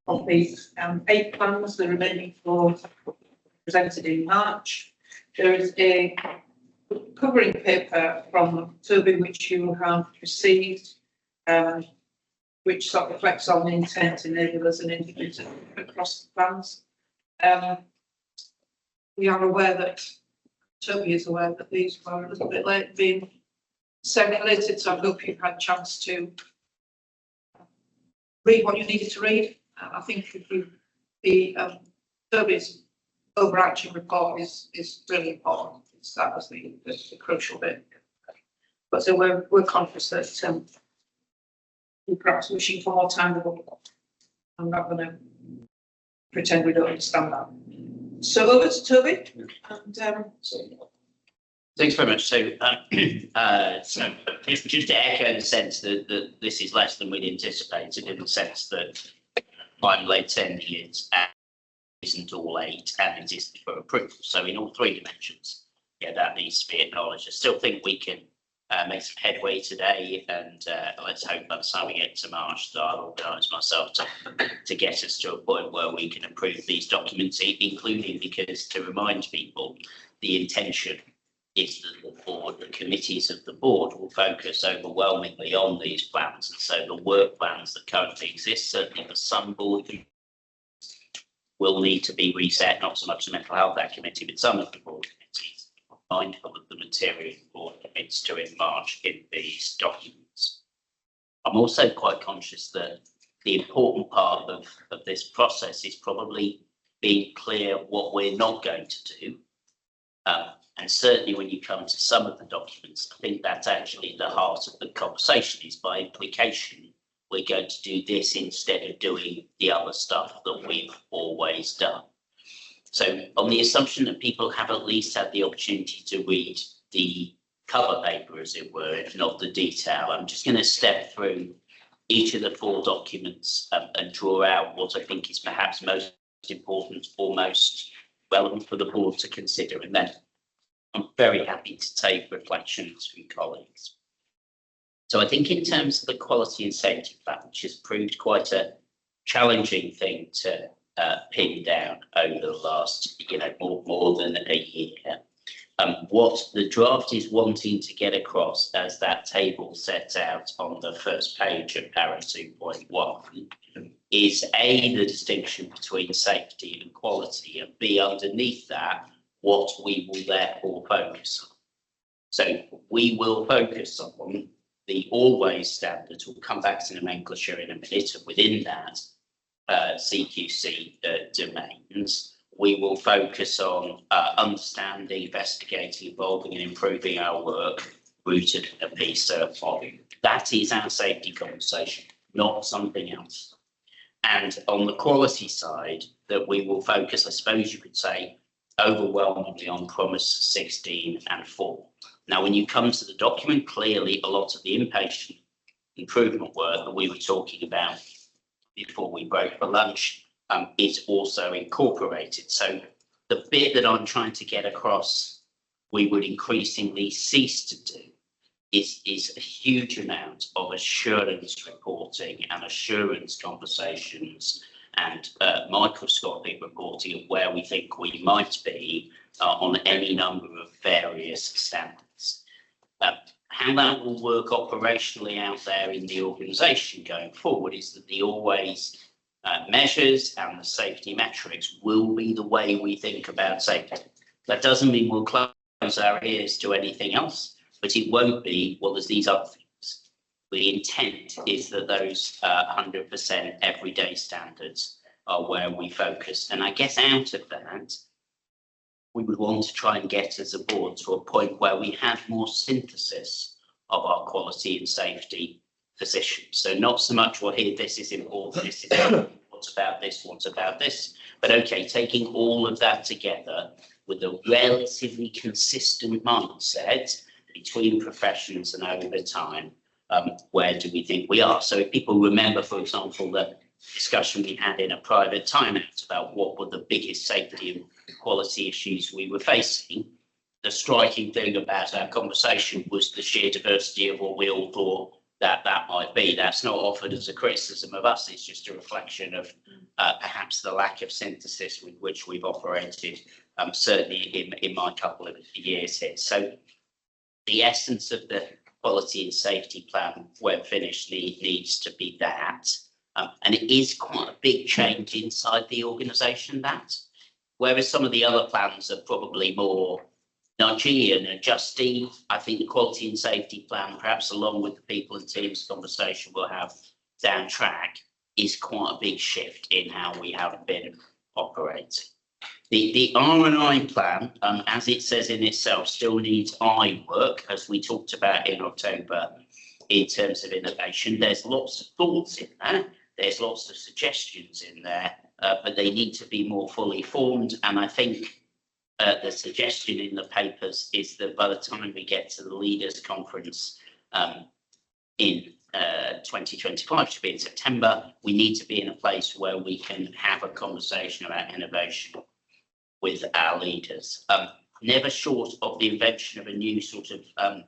of the 8 plans, the remaining 4 presented in March. There is a covering paper from Toby which you have received, which sort of reflects on the intent, enablers and indicators across the plans. We are aware that Toby is aware that these were a little bit late being circulated, so I hope you've had a chance to read what you needed to read. I think Toby's overarching report is really important. That was the crucial bit. But so we're conscious that we're perhaps wishing for more time. I'm not going to pretend we don't understand that. So over to Toby. And, thanks very much. So, so just to echo the sense that this is less than we'd anticipated, in the sense that I'm late 10 years and isn't all 8 and existed for approval. So in all 3 dimensions, yeah, that needs to be acknowledged. I still think we can make some headway today, and let's hope by the time we get to March that I'll organise myself to get us to a point where we can approve these documents, including because, to remind people, the intention is that the board, the committees of the board, will focus overwhelmingly on these plans. And so the work plans that currently exist, certainly for some board, will need to be reset, not so much the Mental Health Act Committee, but some of the board committees, mindful of the material the board commits to in March in these documents. I'm also quite conscious that the important part of this process is probably being clear what we're not going to do. And certainly when you come to some of the documents, I think that's actually the heart of the conversation, is by implication, we're going to do this instead of doing the other stuff that we've always done. So on the assumption that people have at least had the opportunity to read the cover paper, as it were, if not the detail, I'm just going to step through each of the 4 documents and draw out what I think is perhaps most important or most relevant for the board to consider. And then I'm very happy to take reflections from colleagues. So I think in terms of the quality and safety plan, which has proved quite a challenging thing to pin down over the last, more than a year, what the draft is wanting to get across, as that table sets out on the first page of para 2.1, is A, the distinction between safety and quality, and B, underneath that, what we will therefore focus on. So we will focus on the always standards. We'll come back to nomenclature in a minute. Within that CQC domains, we will focus on understanding, investigating, evolving and improving our work rooted in a PSERP model. That is our safety conversation, not something else. And on the quality side, that we will focus, I suppose you could say, overwhelmingly on Promise 16 and 4. Now, when you come to the document, clearly a lot of the inpatient improvement work that we were talking about before we broke for lunch is also incorporated. So the bit that I'm trying to get across, we would increasingly cease to do is a huge amount of assurance reporting and assurance conversations and microscopic reporting of where we think we might be on any number of various standards. How that will work operationally out there in the organisation going forward is that the always measures and the safety metrics will be the way we think about safety. That doesn't mean we'll close our ears to anything else, but it won't be, well, there's these other things. The intent is that those 100% everyday standards are where we focus. And I guess out of that, we would want to try and get as a board to a point where we have more synthesis of our quality and safety positions. So not so much, well, here, this is important, this is important, what about this, what about this? But okay, taking all of that together with a relatively consistent mindset between professions and over time, where do we think we are? So if people remember, for example, the discussion we had in a private timeout about what were the biggest safety and quality issues we were facing, the striking thing about our conversation was the sheer diversity of what we all thought that might be. That's not offered as a criticism of us. It's just a reflection of perhaps the lack of synthesis with which we've operated, certainly in my couple of years here. So the essence of the quality and safety plan, when finished, needs to be that. And it is quite a big change inside the organisation, that. Whereas some of the other plans are probably more nudgy and adjusting, I think the quality and safety plan, perhaps along with the people and teams conversation we'll have down track, is quite a big shift in how we have been operating. The R&I plan, as it says in itself, still needs eye work, as we talked about in October, in terms of innovation. There's lots of thoughts in there, there's lots of suggestions in there, but they need to be more fully formed. And I think the suggestion in the papers is that by the time we get to the leaders conference in 2025, to be in September, we need to be in a place where we can have a conversation about innovation with our leaders. Never short of the invention of a new sort of, I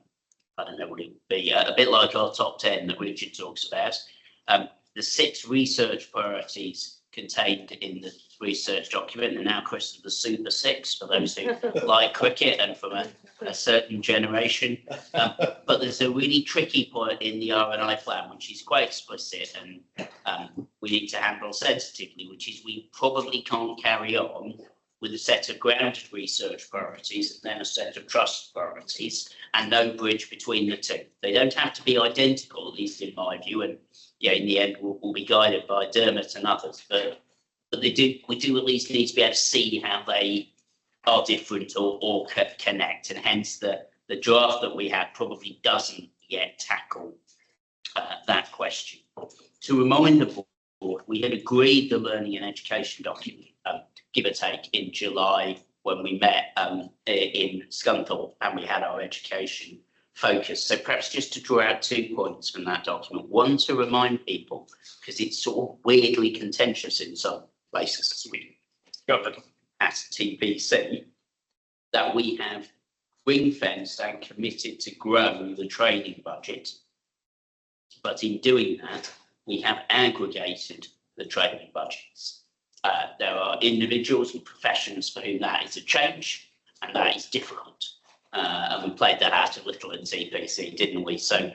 don't know what it would be, a bit like our top 10 that Richard talks about. The 6 research priorities contained in the research document are now christened the Super 6 for those who like cricket and from a certain generation. But there's a really tricky point in the R&I plan, which is quite explicit and we need to handle sensitively, which is we probably can't carry on with a set of grounded research priorities and then a set of trust priorities and no bridge between the two. They don't have to be identical, at least in my view, and yeah, in the end we'll be guided by Dermot and others, but we do at least need to be able to see how they are different or connect, and hence the draft that we had probably doesn't yet tackle that question. To remind the board, we had agreed the learning and education document, give or take, in July when we met in Scunthorpe and we had our education focus. So perhaps just to draw out 2 points from that document. One, to remind people, because it's sort of weirdly contentious in some places as we covered at TBC, that we have ring-fenced and committed to grow the training budget. But in doing that, we have aggregated the training budgets. There are individuals and professions for whom that is a change, and that is difficult. And we played that out a little in TPC, didn't we? So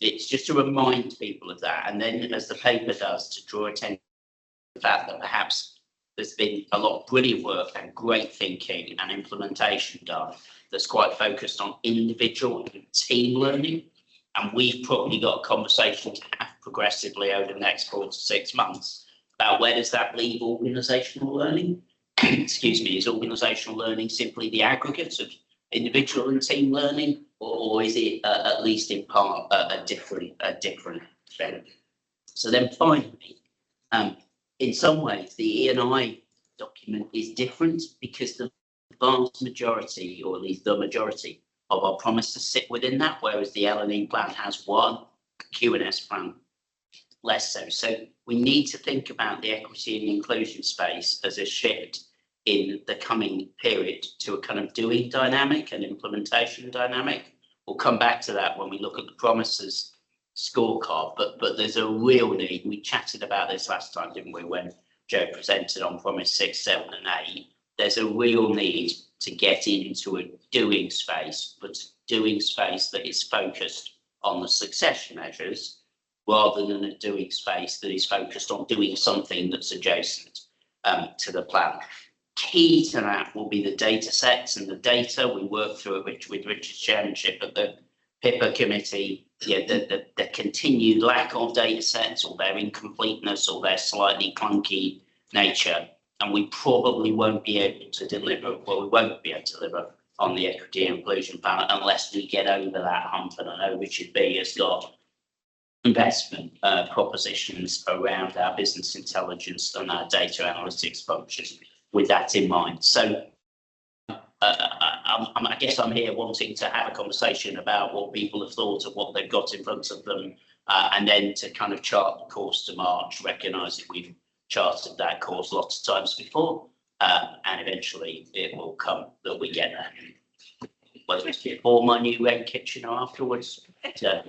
it's just to remind people of that. And then, as the paper does, to draw attention to the fact that perhaps there's been a lot of brilliant work and great thinking and implementation done that's quite focused on individual and team learning. And we've probably got a conversation to have progressively over the next 4 to 6 months about where does that leave organisational learning? Excuse me, is organisational learning simply the aggregate of individual and team learning, or is it at least in part a different benefit? So then finally, in some ways, the E&I document is different because the vast majority, or at least the majority, of our promises sit within that, whereas the L&E plan has one, Q&S plan less so. So we need to think about the equity and inclusion space as a shift in the coming period to a kind of doing dynamic and implementation dynamic. We'll come back to that when we look at the promises scorecard, but there's a real need. We chatted about this last time, didn't we, when Joe presented on promise 6, 7 and 8. There's a real need to get into a doing space, but doing space that is focused on the success measures rather than a doing space that is focused on doing something that's adjacent to the plan. Key to that will be the data sets and the data. We work through it with Richard's chairmanship at the PIPA committee. Yeah, the continued lack of data sets, or their incompleteness, or their slightly clunky nature, and we probably won't be able to deliver. Well, we won't be able to deliver on the equity and inclusion plan unless we get over that hump. And I know Richard B has got investment propositions around our business intelligence and our data analytics functions with that in mind. So I guess I'm here wanting to have a conversation about what people have thought of what they've got in front of them, and then to kind of chart the course to March, recognising we've charted that course lots of times before, and eventually it will come that we get there. whether it's before my new red kitchen or afterwards. So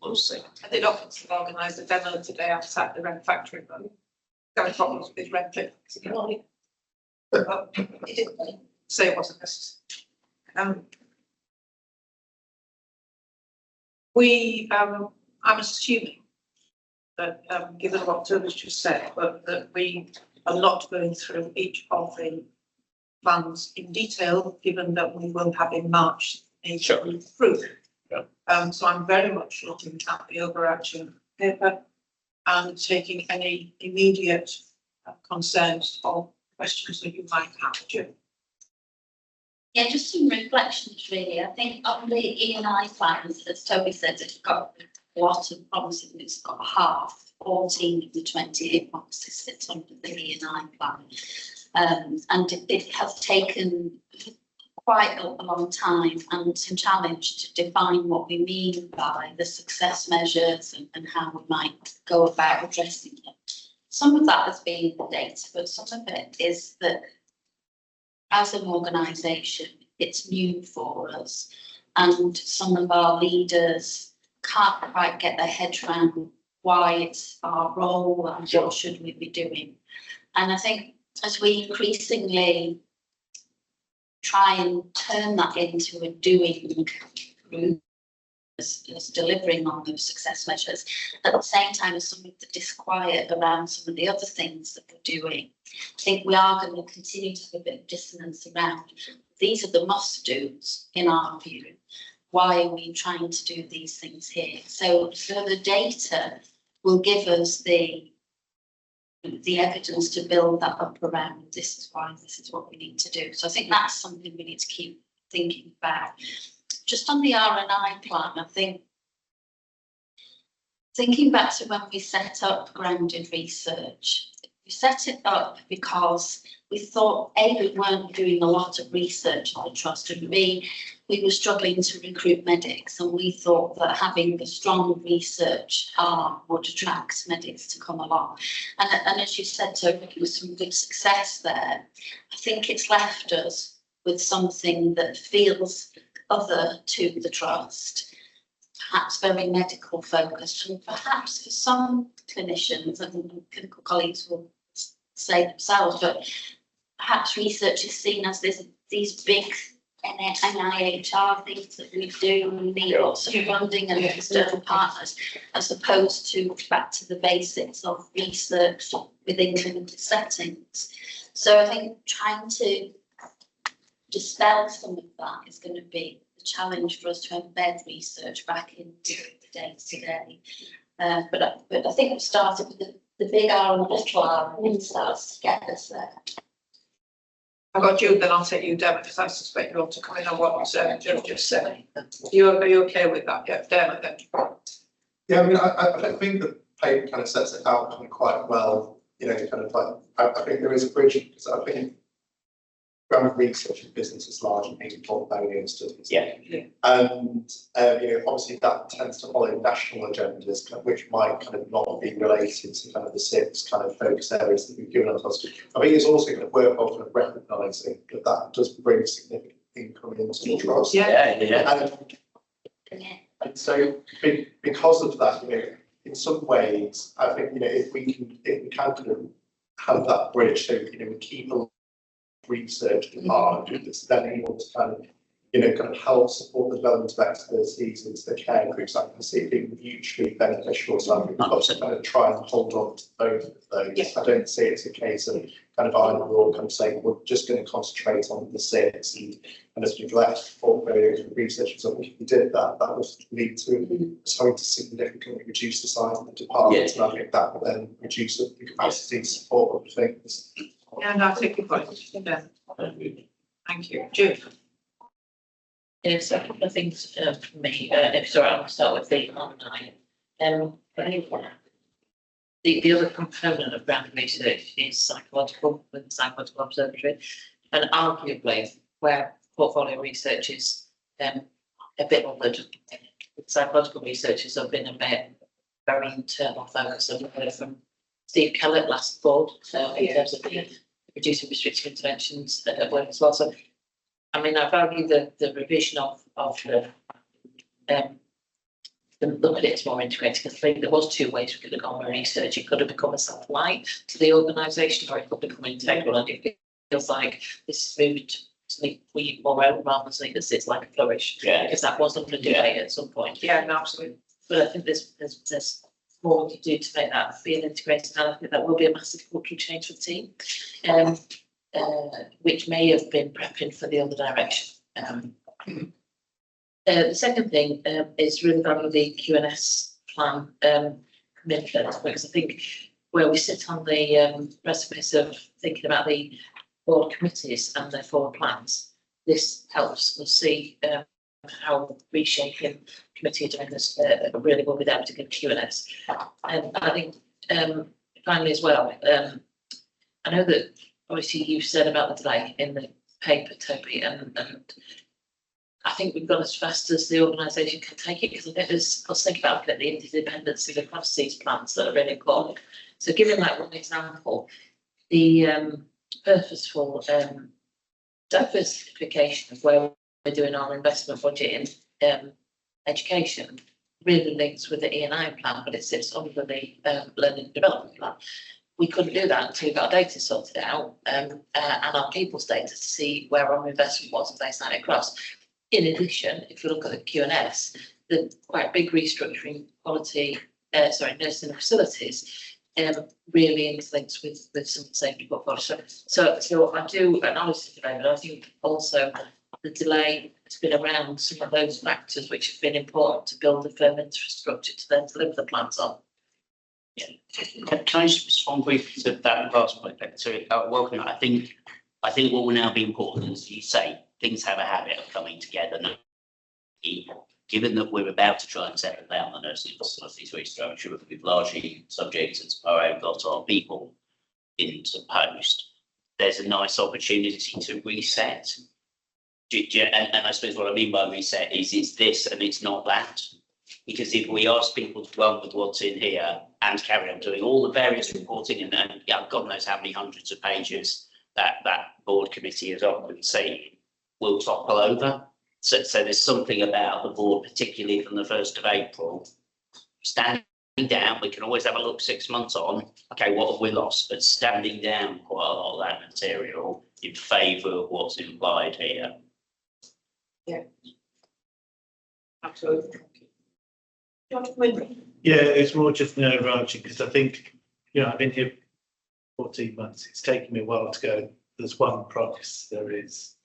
we'll see. I did offer to organise a demo today outside the Red Factory, but there were problems with Red Cliff. But it didn't say it wasn't necessary. I'm assuming that, given what Toby's just said, but that we are not going through each of the plans in detail, given that we will have in March a proof. Yeah. So I'm very much looking at the overarching paper and taking any immediate concerns or questions that you might have, Jim. Yeah, just some reflections really. I think on the E&I plans, as Toby said, it's got a lot of promises. It's got half, 14 of the 28 boxes sit under the E&I plan. And it has taken quite a long time and some challenge to define what we mean by the success measures and how we might go about addressing them. Some of that has been the data, but some of it is that as an organisation, it's new for us, and some of our leaders can't quite get their heads around why it's our role and what should we be doing. And I think as we increasingly try and turn that into a doing group as delivering on those success measures, at the same time as some of the disquiet around some of the other things that we're doing, I think we are going to continue to have a bit of dissonance around these are the must-dos in our view. Why are we trying to do these things here? So the data will give us the evidence to build that up around this is why, this is what we need to do. So I think that's something we need to keep thinking about. Just on the R&I plan, I think thinking back to when we set up grounded research, we set it up because we thought A, we weren't doing a lot of research on the trust, and B, we were struggling to recruit medics, and we thought that having a strong research arm would attract medics to come along. And as you said, Toby, there was some good success there. I think it's left us with something that feels other to the trust, perhaps very medical focused, and perhaps for some clinicians and clinical colleagues will say themselves, but perhaps research is seen as these big NIHR things that we do and need lots of funding and external partners, as opposed to back to the basics of research within clinical settings. So I think trying to dispel some of that is going to be the challenge for us to embed research back into the day-to-day. But I think we started with the big R and the little R, and it starts to get us there. I've got you, then I'll take you, Dermot, because I suspect you ought to come in on what Joe just said. Are you okay with that? Yeah, Dermot, then. Yeah, I mean, I think the paper kind of sets it out kind of quite well. You know, kind of like I think there is a bridge, because I think grounded research in business is largely being portfolio studies. Yeah. And you know, obviously that tends to follow national agendas, which might kind of not be related to kind of the 6 kind of focus areas that we've given ourselves. I think it's also going to work on kind of recognising that that does bring significant income into the trust. Yeah. And so because of that, you know, in some ways, I think, you know, if we can kind of have that bridge, so, you know, we keep a research department that's then able to kind of help support the development of expertise into the care groups. I can see it being mutually beneficial, so I think we've got to kind of try and hold on to both of those. Yes. I don't see it as a case of kind of either or kind of saying we're just going to concentrate on the 6 and as we've left portfolios and research. So if we did that, that would lead to having to significantly reduce the size of the department, and I think that would then reduce the capacity to support other things. Yeah, and I'll take your point. Yeah. Thank you. Joe. Yes, a couple of things for me. If sorry, I'll start with the online. I think the other component of grounded research is psychological, with the psychological observatory, and arguably where portfolio research is a bit othered, psychological research has been a bit very internal focus. And we heard from Steve Kellett last fall, so in terms of the reducing restrictive interventions at work as well. So I mean, I value the revision of look at it as more integrated, because I think there was two ways we could have gone with research. It could have become a satellite to the organisation, or it could become integral, and it feels like this moved to we more out rather than something that sits like a flourish. Yeah. Because that was under debate at some point. Yeah, no, absolutely. But I think there's more we can do to make that feel integrated, and I think that will be a massive cultural change for the team, which may have been prepping for the other direction. The second thing is really value the QNS plan commitment, because I think where we sit on the precipice of thinking about the board committees and their forward plans, this helps us see how reshaping committee are doing this really will be there to give QNS. And I think finally as well, I know that obviously you said about the delay in the paper, Toby, and I think we've gone as fast as the organisation can take it, because I think I was thinking about looking at the interdependence of across these plans that are really important. So giving that one example, the purposeful diversification of where we're doing our investment budget in education really links with the E&I plan, but it sits under the learning and development plan. We couldn't do that until we got our data sorted out and our people's data to see where our investment was and baseline it across. In addition, if you look at the QNS, the quite big restructuring quality, nursing facilities, really interlinks with some safety portfolio. So I do acknowledge the delay, but I think also the delay has been around some of those factors which have been important to build a firm infrastructure to then deliver the plans on. Yeah. Can I just respond briefly to that last point? So, welcome. I think what will now be important, as you say, things have a habit of coming together. Given that we're about to try and settle down the nursing facilities restructure, we've largely subjected to our own got our people into post, there's a nice opportunity to reset. And I suppose what I mean by reset is it's this and it's not that. Because if we ask people to run with what's in here and carry on doing all the various reporting and God knows how many hundreds of pages that board committee is often saying, will topple over. So there's something about the board, particularly from the 1st of April, standing down. We can always have a look 6 months on, okay, what have we lost? But standing down quite a lot of that material in favour of what's implied here. Yeah. Absolutely. Yeah, it's more just nerve-wracking because I think, I've been here 14 months. It's taken me a while to go. There's one promise, there is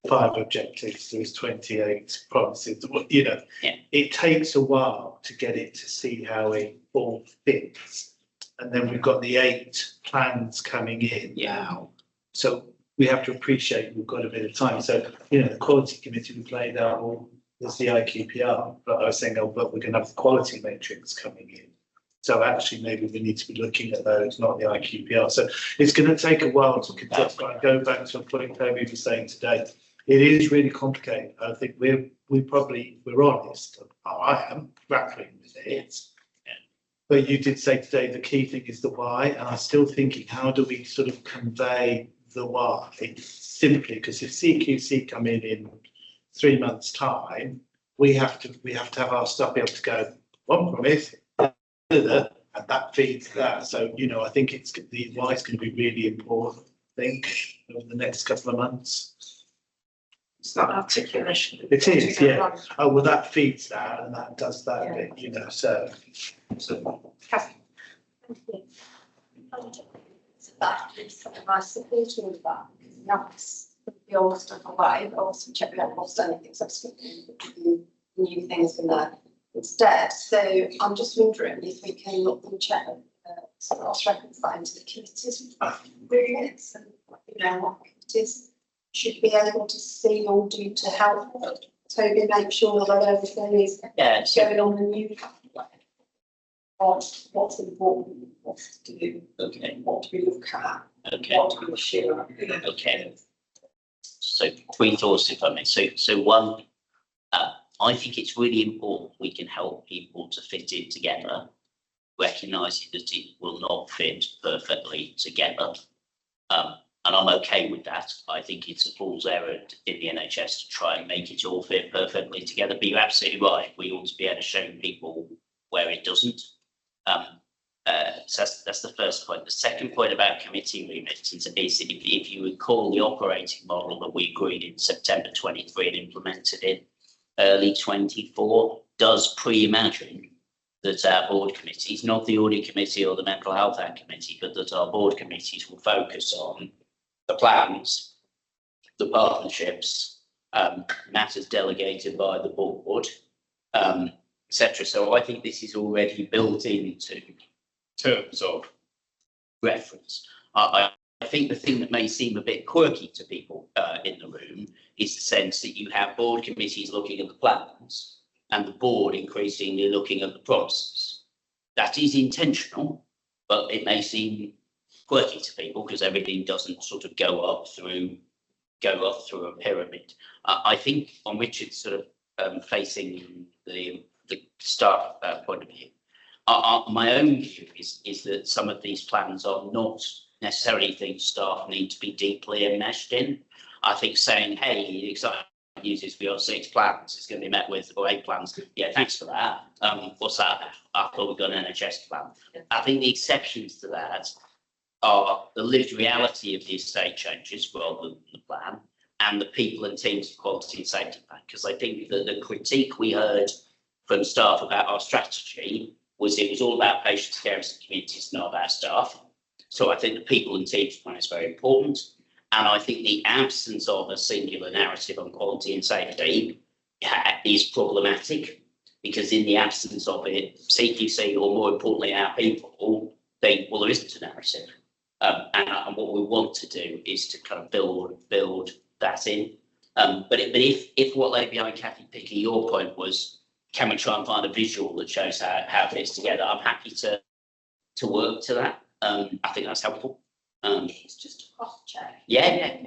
5 objectives, there is 28 promises. It takes a while to get it to see how it all fits. And then we've got the 8 plans coming in now. So we have to appreciate we've got a bit of time. So, the quality committee we played out all. There's the IQPR, but I was saying, but we're going to have the quality matrix coming in. So actually, maybe we need to be looking at those, not the IQPR. So it's going to take a while to conduct. I go back to a point Toby was saying today. It is really complicated. I think we're honest. I am grappling with it. But you did say today the key thing is the why, and I'm still thinking, how do we sort of convey the why? Simply because if CQC come in 3 months' time, we have to have our stuff be able to go, one promise, and that feeds that. So, I think the why is going to be really important, I think, over the next couple of months. It's not articulation. It is, yeah. Oh, well, that feeds that and that does that bit, so. Kathy. I support all of that. That's the old stuff away, but also check out what's anything subsequently, new things in there instead. So I'm just wondering if we can look and check, start reconciling into the committees agreements and what committees should be able to see or do to help Toby make sure that everything is going on the new plan. What's important, what's to do, what do we look at, what do we share. Okay. So 3 thoughts, if I may. So one, I think it's really important we can help people to fit it together, recognising that it will not fit perfectly together. And I'm okay with that. I think it's a fool's errand in the NHS to try and make it all fit perfectly together. But you're absolutely right. We ought to be able to show people where it doesn't. So that's the first point. The second point about committee remits is if you recall the operating model that we agreed in September 23 and implemented in early 24 does pre-imagine that our board committees, not the audit committee or the mental health act committee, but that our board committees will focus on the plans, the partnerships, matters delegated by the board, etc. So I think this is already built into terms of reference. I think the thing that may seem a bit quirky to people in the room is the sense that you have board committees looking at the plans and the board increasingly looking at the promises. That is intentional, but it may seem quirky to people because everything doesn't sort of go up through a pyramid. I think on Richard's sort of facing the staff point of view, my own view is that some of these plans are not necessarily things staff need to be deeply enmeshed in. I think saying, hey, exciting uses for your 6 plans is going to be met with, or 8 plans. Yeah, thanks for that. What's that? I thought we've got an NHS plan. I think the exceptions to that are the lived reality of the estate changes rather than the plan, and the people and teams of quality and safety plan. Because I think that the critique we heard from staff about our strategy was it was all about patients, carers and communities, not about staff. So I think the people and teams plan is very important. And I think the absence of a singular narrative on quality and safety is problematic, because in the absence of it, CQC, or more importantly, our people, think, well, there isn't a narrative. And what we want to do is to kind of build that in. But if what lay behind Kathy Picky, your point was, can we try and find a visual that shows how it fits together? I'm happy to work to that. I think that's helpful. It's just a cross check. Yeah.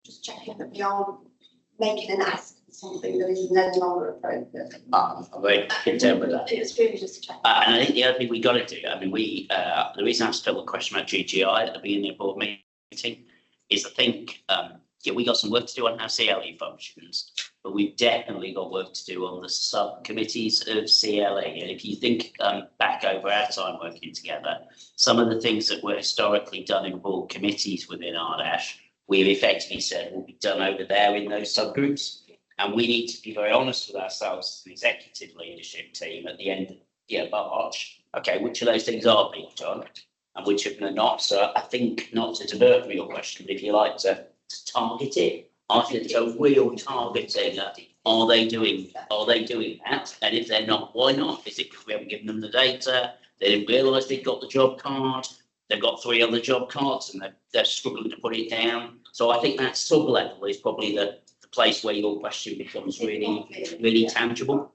Just checking that we aren't making an ask for something that is no longer appropriate. I'm very content with that. It's really just checking. And I think the other thing we got to do, I mean, the reason I asked Phil a question about GGI at the beginning of the board meeting is I think, we got some work to do on how CLE functions, but we've definitely got work to do on the subcommittees of CLE. And if you think back over our time working together, some of the things that were historically done in board committees within RDaSH, we've effectively said will be done over there in those subgroups. And we need to be very honest with ourselves as an executive leadership team at the end of March. Okay, which of those things are being done and which of them are not? So I think, not to divert from your question, but if you like to target it, I think it's a real targeting. Are they doing that? And if they're not, why not? Is it because we haven't given them the data? They didn't realise they've got the job card. They've got 3 other job cards and they're struggling to put it down. So I think that sub-level is probably the place where your question becomes really tangible.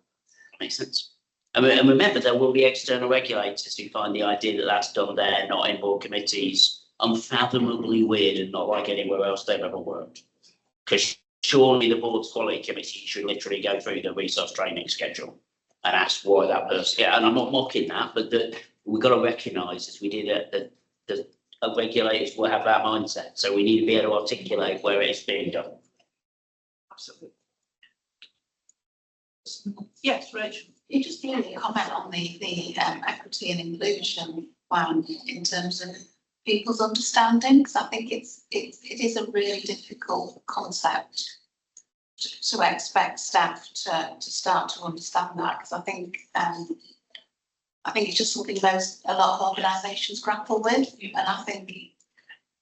Makes sense. And remember, there will be external regulators who find the idea that that's done there, not in board committees, unfathomably weird and not like anywhere else they've ever worked. Because surely the board's quality committee should literally go through the resource training schedule and ask why that person. Yeah, and I'm not mocking that, but we've got to recognise, as we did that the regulators will have that mindset. So we need to be able to articulate where it's being done. Absolutely. Yes, Rachel. You just really comment on the equity and inclusion plan in terms of people's understanding, because I think it is a really difficult concept to expect staff to start to understand that, because I think it's just something a lot of organisations grapple with, and I think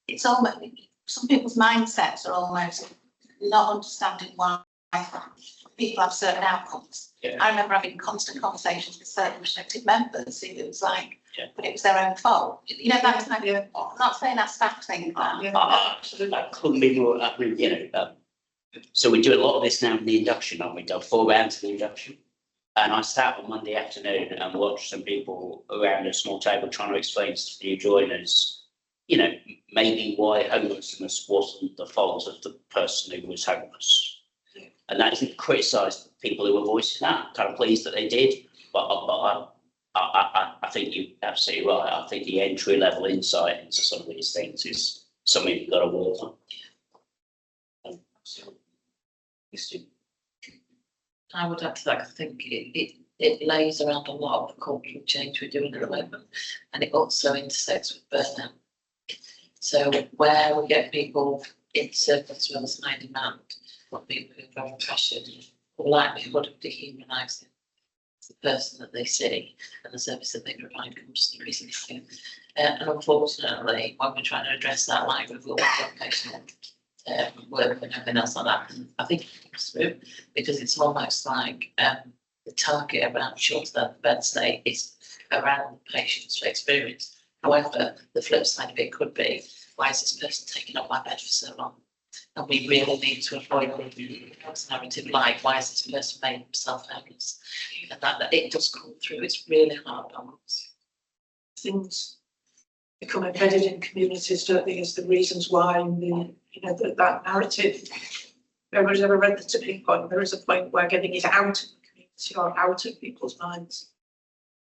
it's almost, some people's mindsets are almost not understanding why people have certain outcomes. Yeah. I remember having constant conversations with certain respective members who it was like, but it was their own fault. You know, that kind of, I'm not saying that staff thing, but That couldn't be more, I mean, so we do a lot of this now in the induction, aren't we? Done 4 rounds of the induction. And I sat on Monday afternoon and watched some people around a small table trying to explain to new joiners, maybe why homelessness wasn't the fault of the person who was homeless. And that isn't to criticise the people who were voicing that. I'm kind of pleased that they did, but I I think you're absolutely right. I think the entry level insight into some of these things is something we've got to work on. I would add to that, 'cause I think it lays around a lot of the cultural change we're doing at the moment, and it also intersects with burnout. So where we get people in surplus with us high demand, what people who are very pressured, the likelihood of dehumanising the person that they see and the service that they provide comes increasingly higher. And unfortunately, when we're trying to address that, like with all the occupational work and everything else like that, I think it comes through, because it's almost like the target around short term bed stay is around the patient's experience. However, the flip side of it could be, why is this person taking up my bed for so long? And we really need to avoid the narrative like, why is this person made himself homeless? And that it does come through. It's really hard on us. Things become embedded in communities, don't they, as the reasons why, and the, you know, that narrative. If everybody's ever read the tipping point, there is a point where getting it out of the community or out of people's minds,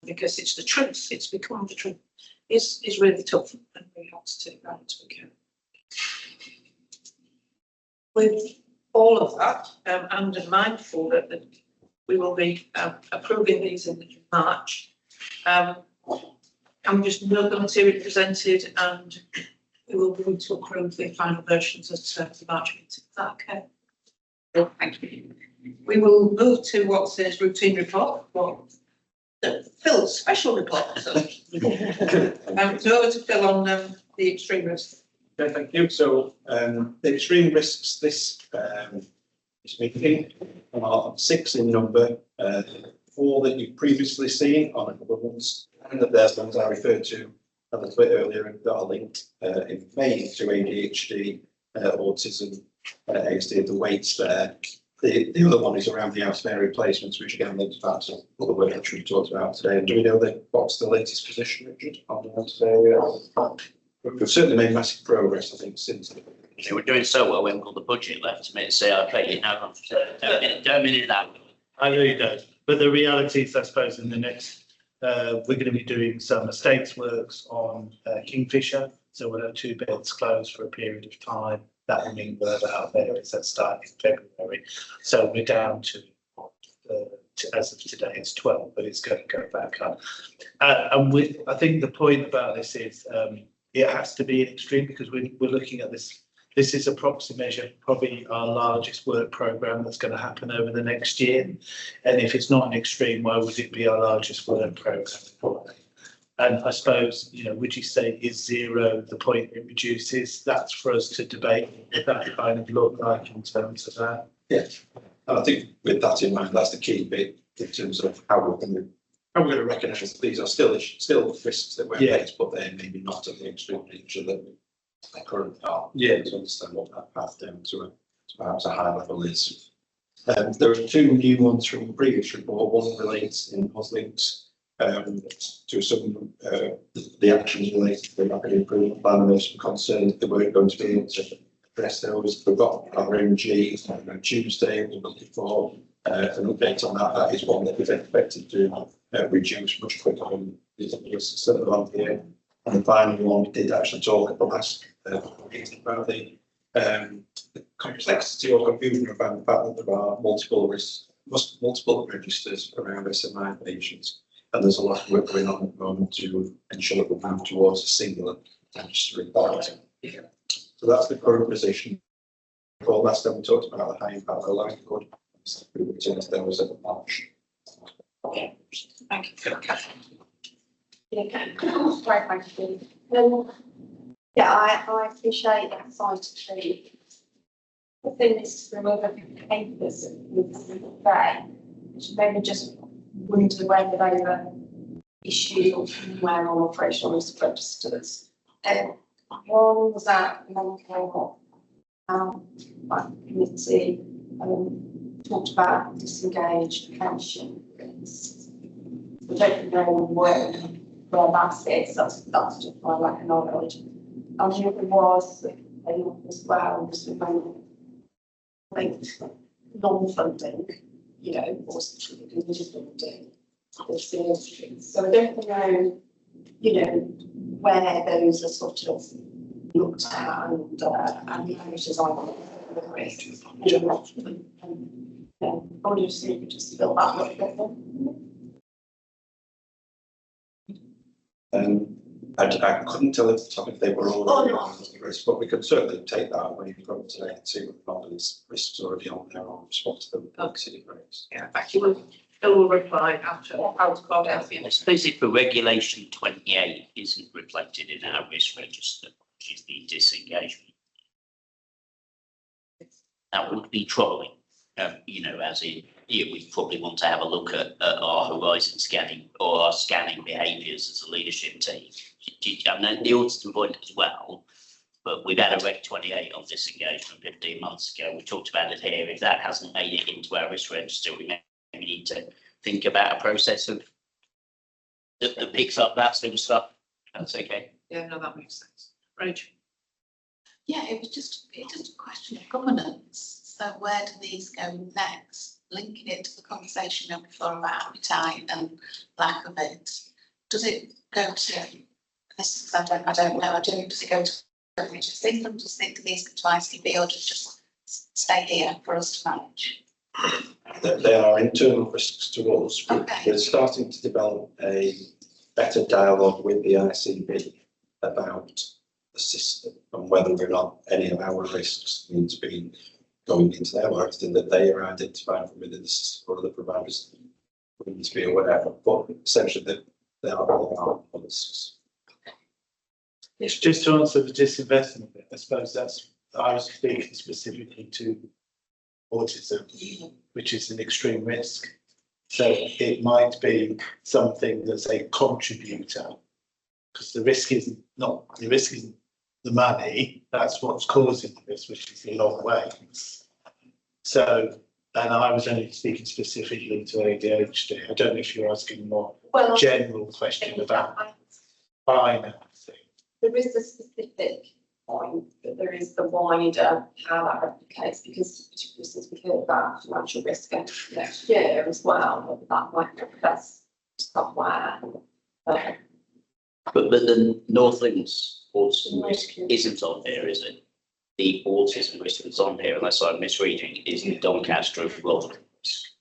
because it's the truth, it's become the truth, is really tough, and we have to take that into account. With all of that, and mindful that we will be approving these in March, I'm just note the material presented, and we will move to approve the final versions at the March meeting. Is that okay? Well, thank you. We will move to what says routine report, or Phil's special report. So, over to Phil on the extreme risk. Okay, thank you. So the extreme risks this meeting are 6 in number, 4 that you've previously seen on a couple of months, and that there's ones I referred to a little bit earlier and that are linked in May to ADHD, autism, ASD, the weights there. The other one is around the out of area placements, which again links back to other work that we talked about today. And do we know what's the latest position, Richard, on the out of area? We've certainly made massive progress, I think, since. You know, we're doing so well, we haven't got the budget left to make CRP, you know, don't mean that. I know you don't, but the reality is, I suppose, in the next, we're going to be doing some estates works on Kingfisher, so we'll have 2 beds closed for a period of time. That will mean we're out there, it's that start in February, so we're down to as of today, it's 12, but it's going to go back up. And I think the point about this is it has to be an extreme, because we're looking at this. This is a proxy measure, probably our largest work programme that's going to happen over the next year. And if it's not an extreme, why would it be our largest work programme? And I suppose, you know, would you say is 0 the point it reduces? That's for us to debate what that kind of look like in terms of that. Yeah, and I think with that in mind, that's the key bit in terms of how we're going to recognise that these are still risks that we're faced, but they're maybe not of the extreme nature that they currently are. Yeah, to understand what that path down to perhaps a high level is. There are 2 new ones from the previous report. One relates in links to some the actions related to the rapid improvement plan, and there's some concern that they weren't going to be able to address those. We've got our MG on Tuesday. We're looking for an update on that. That is one that is expected to reduce much quicker than is on here. And the final one, we did actually talk at the last meeting about the complexity or confusion around the fact that there are multiple registers around SMI patients, and there's a lot of work going on at the moment to ensure that we move towards a singular register reporting. So that's the current position. Last time we talked about the high impact low likelihood. We returned to those at March. Okay, thank you, Phil. Right, thank you. Yeah, I appreciate that side of the thing is to remove everything papers with today, which maybe just wonder whether they were issued somewhere on operational risk registers. One was that mental committee talked about disengaged pension. We don't know where that is. That's just my lack of knowledge. And the other was as well, just linked non-funding, you know, or funding. There's the industries. So I don't know, you know, where those are sort of looked at and managed on the risk. I wonder if you could just fill that up a bit more. I couldn't tell at the top if they were all Oh, no. on the risk, but we could certainly take that away from today and see what these risks already on there or respond to them. Okay. Yeah, thank you. Phil will reply after I've got out. I suppose if the regulation 28 isn't reflected in our risk register, which is the disengagement, that would be troubling. You know, as in, we probably want to have a look at our horizon scanning or our scanning behaviours as a leadership team. I know the auditing point as well, but we've had a Reg 28 on disengagement 15 months ago. We talked about it here. If that hasn't made it into our risk register, we maybe need to think about a process of that picks up that sort of stuff. That's okay. Yeah, no, that makes sense. Rachel? Yeah, it was just a question of governance. So where do these go next? Linking it to the conversation we had before about appetite and lack of it. Does it go to this? I don't know. Does it go to England? Does it these go to ICB or just stay here for us to manage? They are internal risks to us. Okay. We're starting to develop a better dialogue with the ICB about the system and whether or not any of our risks need to be going into their marketing that they are identifying from within the system or the providers need to be aware of. But essentially, they are risks. It's just to answer the disinvestment bit. I suppose I was speaking specifically to autism, which is an extreme risk. So it might be something that's a contributor, because the risk isn't the money. That's what's causing the risk, which is the long waits. So, and I was only speaking specifically to ADHD. I don't know if you're asking a more general question about financing. There is a specific point, but there is the wider how that replicates, because particularly since we've heard about financial risk next year as well, whether that might manifest somewhere. But the Northlands autism risk isn't on here, is it? The autism risk that's on here, unless I'm misreading, is the Doncaster flood risk.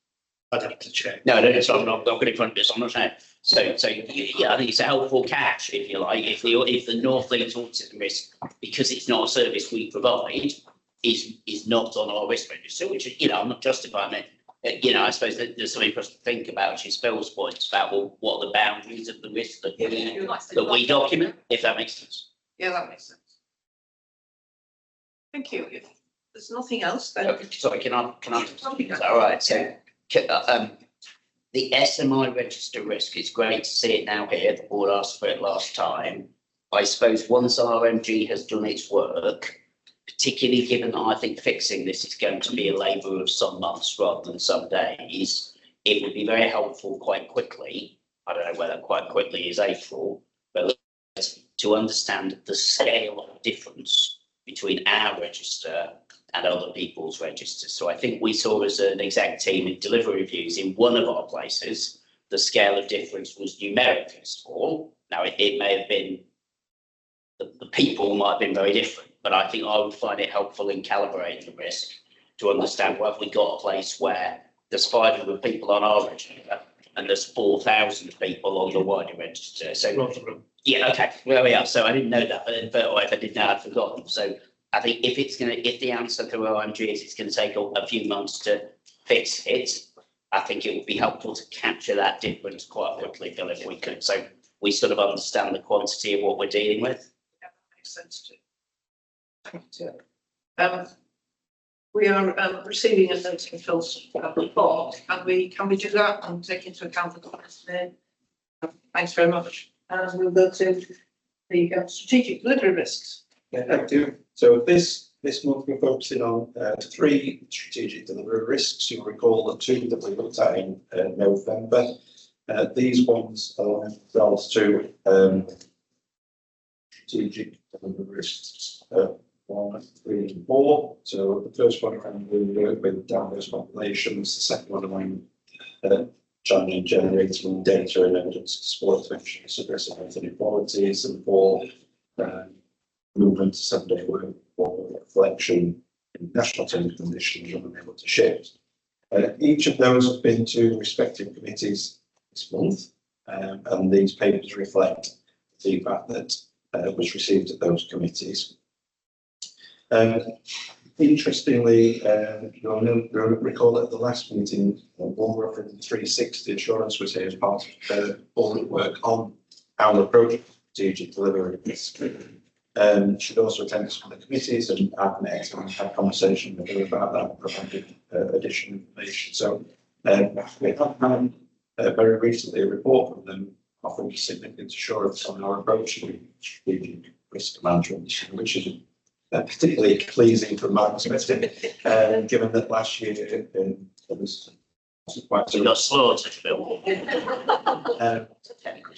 I'd have to check. No, so I'm not going in front of this. I'm not saying. So yeah, I think it's a helpful catch, if you like, if the Northlands autism risk, because it's not a service we provide, is not on our risk register, which, you know, I'm not justifying it. I suppose that there's something for us to think about. She's Phil's points about, well, what are the boundaries of the risk that we document, if that makes sense. Yeah, that makes sense. Thank you. If there's nothing else, then. Okay, sorry, can I? All right. So, the SMI register risk, it's great to see it now here. The board asked for it last time. I suppose once RMG has done its work, particularly given that I think fixing this is going to be a labour of some months rather than some days, it would be very helpful quite quickly. I don't know whether quite quickly is April, but to understand the scale of difference between our register and other people's registers. So I think we saw as an exec team in delivery reviews in one of our places, the scale of difference was numerically small. Now it may have been, the people might have been very different, but I think I would find it helpful in calibrating the risk to understand whether we got a place where there's 500 people on our register and there's 4,000 people on the wider register. So yeah, okay, well, we are. So I didn't know that, but if I did know, I'd forgotten. So I think if the answer to OMG is it's going to take a few months to fix it, I think it would be helpful to capture that difference quite quickly, Phil, if we could. So we sort of understand the quantity of what we're dealing with. Yeah, that makes sense too. Thank you. We are receiving a note from Phil's report, and can we do that and take into account the comments there? Thanks very much. And we'll go to the strategic delivery risks. Yeah, thank you. So this month we're focusing on 3 strategic delivery risks. You'll recall the 2 that we looked at in November. These ones are themselves to strategic delivery risks 1, 3, and 4. So the first one around the work with diverse populations, the second one around challenging generating data and evidence to support prevention of aggressive health inequalities, and 4, movement to 7-day work for reflection in national terms and conditions and unable to shift. Each of those have been to respective committees this month, and these papers reflect the feedback that was received at those committees. Interestingly, you'll recall at the last meeting, one from 360 Assurance was here as part of all the work on our approach to strategic delivery. She'd also attended some of the committees, and I've met and had conversation with her about that and provided additional information. So we have had very recently a report from them offering significant assurance on our approach to strategic risk management, which is particularly pleasing from my perspective, given that last year it was quite. You got slaughtered, Phil. And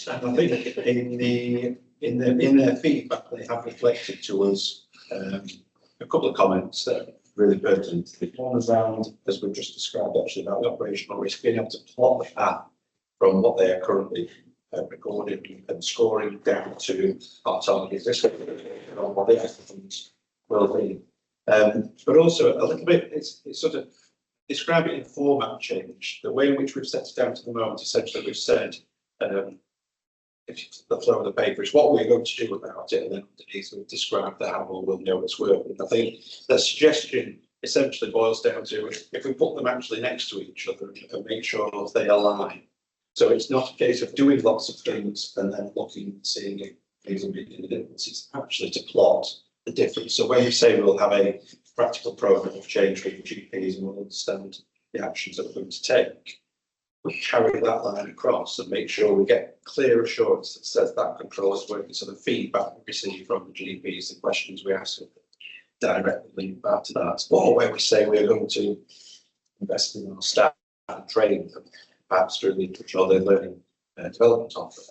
I think in their feedback, they have reflected to us a couple of comments that are really pertinent. One is around, as we've just described, actually about the operational risk, being able to plot the path from what they are currently recording and scoring down to our target risk on what the outcomes will be. But also a little bit, it's sort of describe it in format change. The way in which we've set it down to the moment, essentially we've said, if the flow of the paper is what we're going to do about it, and then underneath we've described the how we'll know it's working. I think the suggestion essentially boils down to if we put them actually next to each other and make sure they align. So it's not a case of doing lots of things and then looking and seeing if things are making a difference. It's actually to plot the difference. So when we say we'll have a practical program of change for the GPs and we'll understand the actions that we're going to take, we carry that line across and make sure we get clear assurance that says that control is working. So the feedback we receive from the GPs, the questions we ask them, directly link back to that. Or where we say we're going to invest in our staff and train them, perhaps through the control their learning development offer.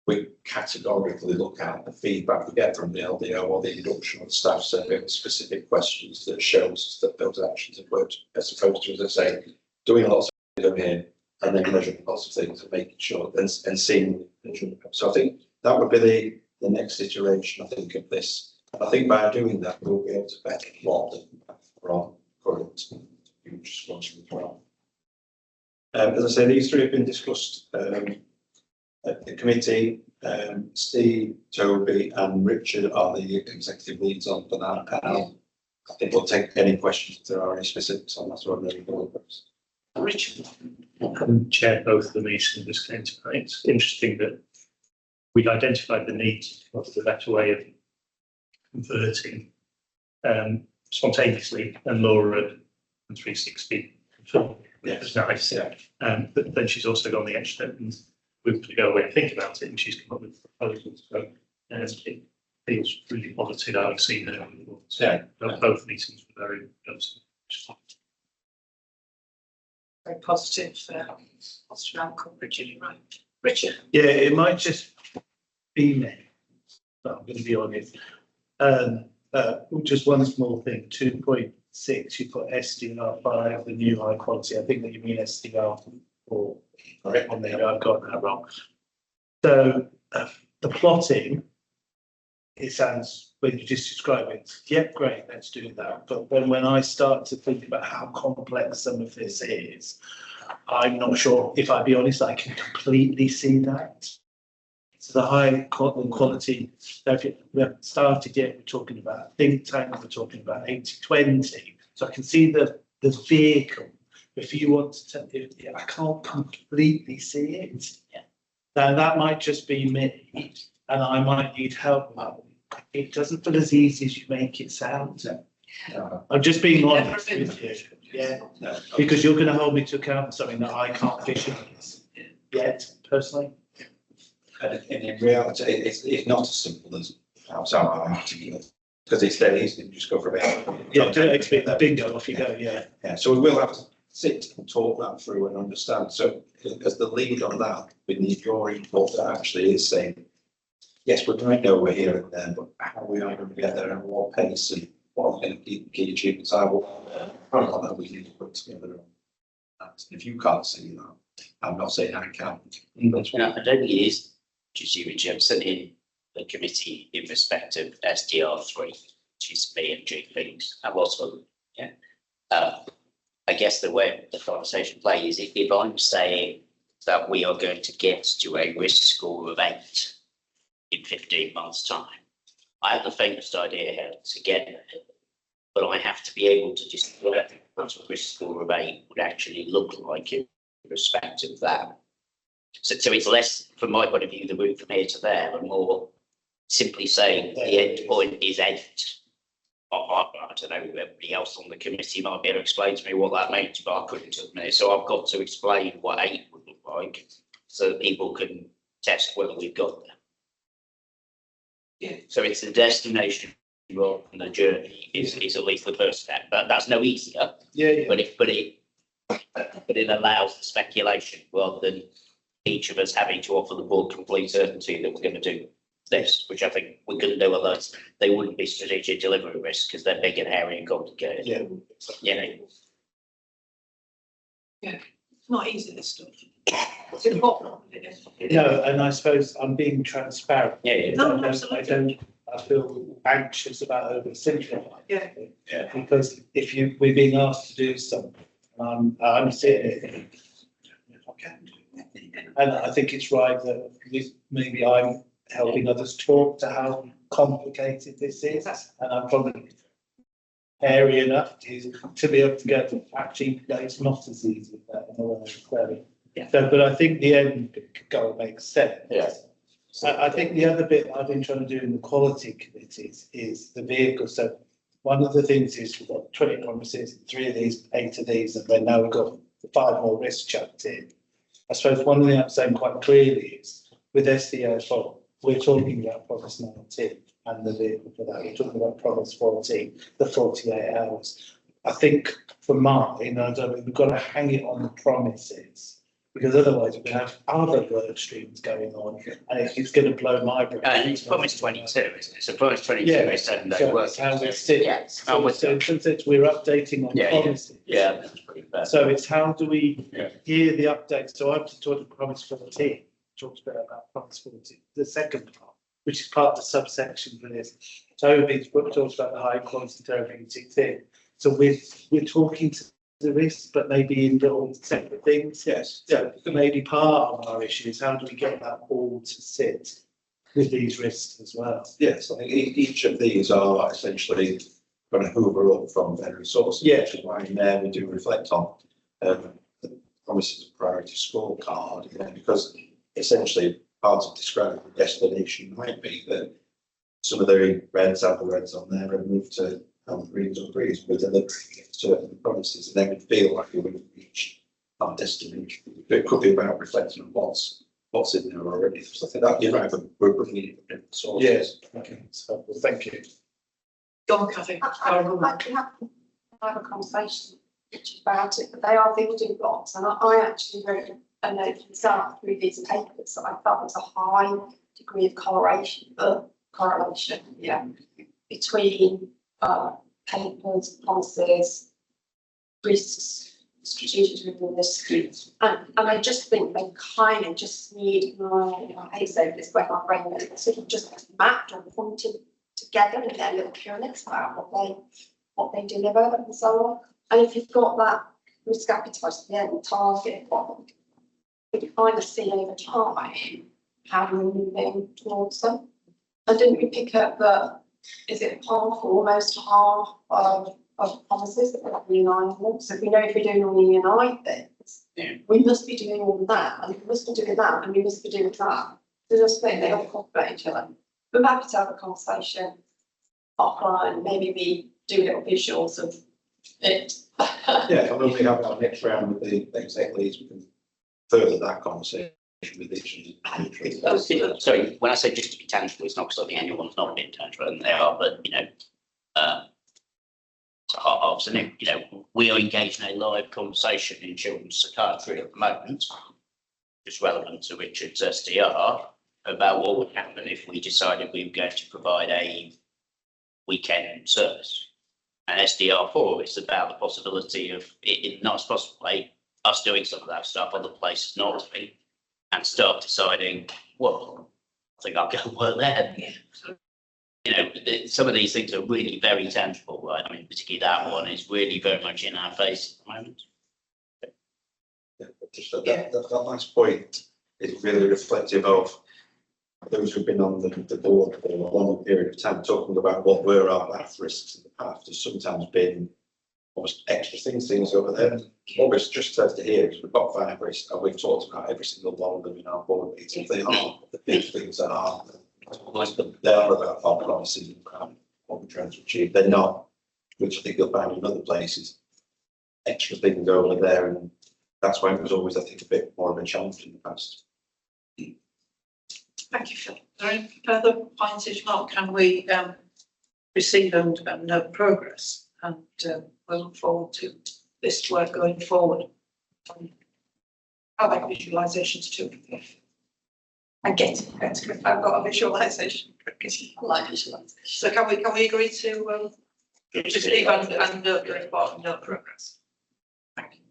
We categorically look at the feedback we get from the LDO or the induction or the staff survey with specific questions that shows that those actions have worked, as opposed to, as I say, doing lots of things over here and then measuring lots of things and making sure and seeing. So I think that would be the next iteration, I think, of this. And I think by doing that, we'll be able to better plot the impact from current future response as well. As I say, these three have been discussed at the committee. Steve, Toby and Richard are the executive leads on for that. I think we'll take any questions if there are any specifics on that or any other. Richard. Having chaired both of the meetings in this case, it's interesting that we'd identified the need of the better way of converting spontaneously, and Laura at 360 confirmed it was nice. Yeah. But then she's also gone the extra step and we've got to go away and think about it, and she's come up with proposals. So it feels really positive. I've seen her before. So both meetings were very positive. Very positive outcome, Richard, you're right. Richard. Yeah, it might just be me, but I'm going to be honest. Just one small thing, 2.6, you put SDR5, the new high quality. I think that you mean SDR4 on there. I've got that wrong. So the plotting, it sounds, when you just describe it, yep, great, let's do that. But when I start to think about how complex some of this is, I'm not sure, if I be honest, I can completely see that. So the high quality, we haven't started yet, we're talking about think tank, we're talking about 80-20. So I can see the vehicle. If you want to, I can't completely see it. Yeah. Now that might just be me, and I might need help. It doesn't feel as easy as you make it sound. No. I'm just being honest with you. Yeah. No. Because you're going to hold me to account for something that I can't visualize yet, personally. And in reality, it's not as simple as how I'm articulate, because it's dead easy to just go from it. Yeah, don't expect that bingo, off you go. Yeah. So we will have to sit and talk that through and understand. So as the lead on that, we need your input that actually is saying, yes, we might know we're here and there, but how we are going to get there and what pace and what kind of key achievements are, that we need to put together. If you can't see that, I'm not saying I can't. I don't think it is just you and Jim sitting in the committee in respect of SDR3, which is me and GPs and lots of them. Yeah. I guess the way the conversation plays is if I'm saying that we are going to get to a risk score of 8 in 15 months' time, I have the faintest idea how to get there, but I have to be able to describe what a risk score of 8 would actually look like in respect of that. So it's less, from my point of view, the route from here to there, and more simply saying the end point is 8. I don't know, everybody else on the committee might be able to explain to me what that means, but I couldn't at the minute. So I've got to explain what 8 would look like so that people can test whether we've got there. Yeah. So it's the destination rather than the journey is at least the first step. But that's no easier. Yeah. But it allows the speculation rather than each of us having to offer the board complete certainty that we're going to do this, which I think we couldn't do otherwise. They wouldn't be strategic delivery risks because they're big and hairy and complicated. Yeah. You know. It's not easy, this stuff. It's important. No, and I suppose I'm being transparent. Yeah. No, absolutely. I feel anxious about oversimplifying. Yeah. Yeah, because we're being asked to do something, and I'm sitting here thinking, if I can do it. And I think it's right that maybe I'm helping others talk to how complicated this is, and I'm probably hairy enough to be able to go, actually, no, it's not as easy as that in a way. Yeah. So, but I think the end goal makes sense. Yeah. I think the other bit I've been trying to do in the quality committees is the vehicle. So one of the things is we've got 20 promises, 3 of these, 8 of these, and then now we've got 5 more risks chucked in. I suppose one thing I'm saying quite clearly is with SDO4, we're talking about promise 19 and the vehicle for that. We're talking about promise 14, the 48 hours. I think for mine, we've got to hang it on the promises, because otherwise we're going to have other work streams going on, and it's going to blow my brain. And it's promise 22, isn't it? So promise 22 Yeah. is 7-day So work. it's how we sit. Yeah. So in some sense, we're updating on promises. Yeah, that's pretty fair. So it's how do we Yeah. hear the updates? So I've talked about promise 14, talked a bit about promise 14, the second part, which is part of the subsection for this. Toby's talked about the high quality therapeutic thing. So we're talking to the risks, but maybe in little separate things. Yes. So maybe part of our issue is how do we get that all to sit with these risks as well? Yes, I think each of these are essentially going to hoover up from various sources. Yeah. Which is why in there we do reflect on the promises of priority scorecard, because essentially part of describing the destination might be that some of the reds have the reds on there and move to greens or greens with delivering certain promises, and then we feel like we've reached our destination. It could be about reflecting on what's in there already. So I think that you're right, but we're bringing it from different sources. Yes. Okay. So well, thank you. Go on, Cathy. I have a conversation about it, but they are building blocks, and I actually wrote a note myself through these papers that I felt was a high degree of correlation, between papers, policies, risks, strategic risks, and I just think they kind of just need, I hate saying this, where my brain is sort of just mapped or pointed together in their little pyramids about what they deliver and so on. And if you've got that risk appetite at the end, target, you can kind of see over time how you're moving towards them. And didn't we pick up that, is it half, almost half of promises that we're relying on? So if we know if we're doing all the unite things, we must be doing all of that, and we must be doing that, and we must be doing that. So just think they all complement each other. We're happy to have a conversation offline, maybe we do little visuals of it. Yeah, and when we have our next round with the exec leads, we can further that conversation with each of the. Sorry, when I say just to be tangible, it's not because I think anyone's not been tangible, and they are, but so obviously, we are engaged in a live conversation in children's psychiatry at the moment, just relevant to Richard's SDR, about what would happen if we decided we were going to provide a weekend service. And SDR4 is about the possibility of, in the nicest possible way, us doing some of that stuff, other places not to be, and start deciding, well, I think I'll go and work there. You know, some of these things are really very tangible, right? I mean, particularly that one is really very much in our face at the moment. Yeah, but just that last point is really reflective of those who've been on the board for a long period of time, talking about what were our path risks in the past. There's sometimes been almost extra things over there. What we're just said to hear is we've got 5 risks and we've talked about every single one of them in our board meetings. They are the big things that are, they are about our promises and what we're trying to achieve. They're not, which I think you'll find in other places, extra things over there, and that's why it was always, I think, a bit more of a challenge in the past. Thank you, Phil. Are there any further points? If not, can we receive and note progress? And we'll look forward to this work going forward. I like visualisations too. I get it. I've got a visualisation. I like visualisation. So can we agree to receive and note the report and note progress? Thank you.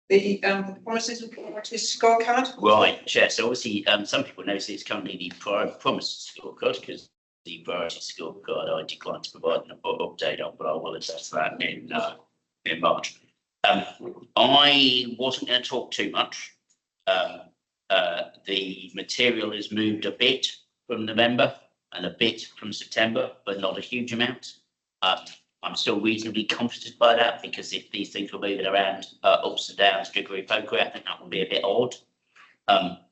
The promises and priorities scorecard. Right, Chair. So obviously, some people know it's currently the promises scorecard, because the priority scorecard I declined to provide an update on, but I will assess that in March. I wasn't going to talk too much. The material has moved a bit from November and a bit from September, but not a huge amount. I'm still reasonably comforted by that, because if these things were moving around ups and downs, degree poker, I think that would be a bit odd.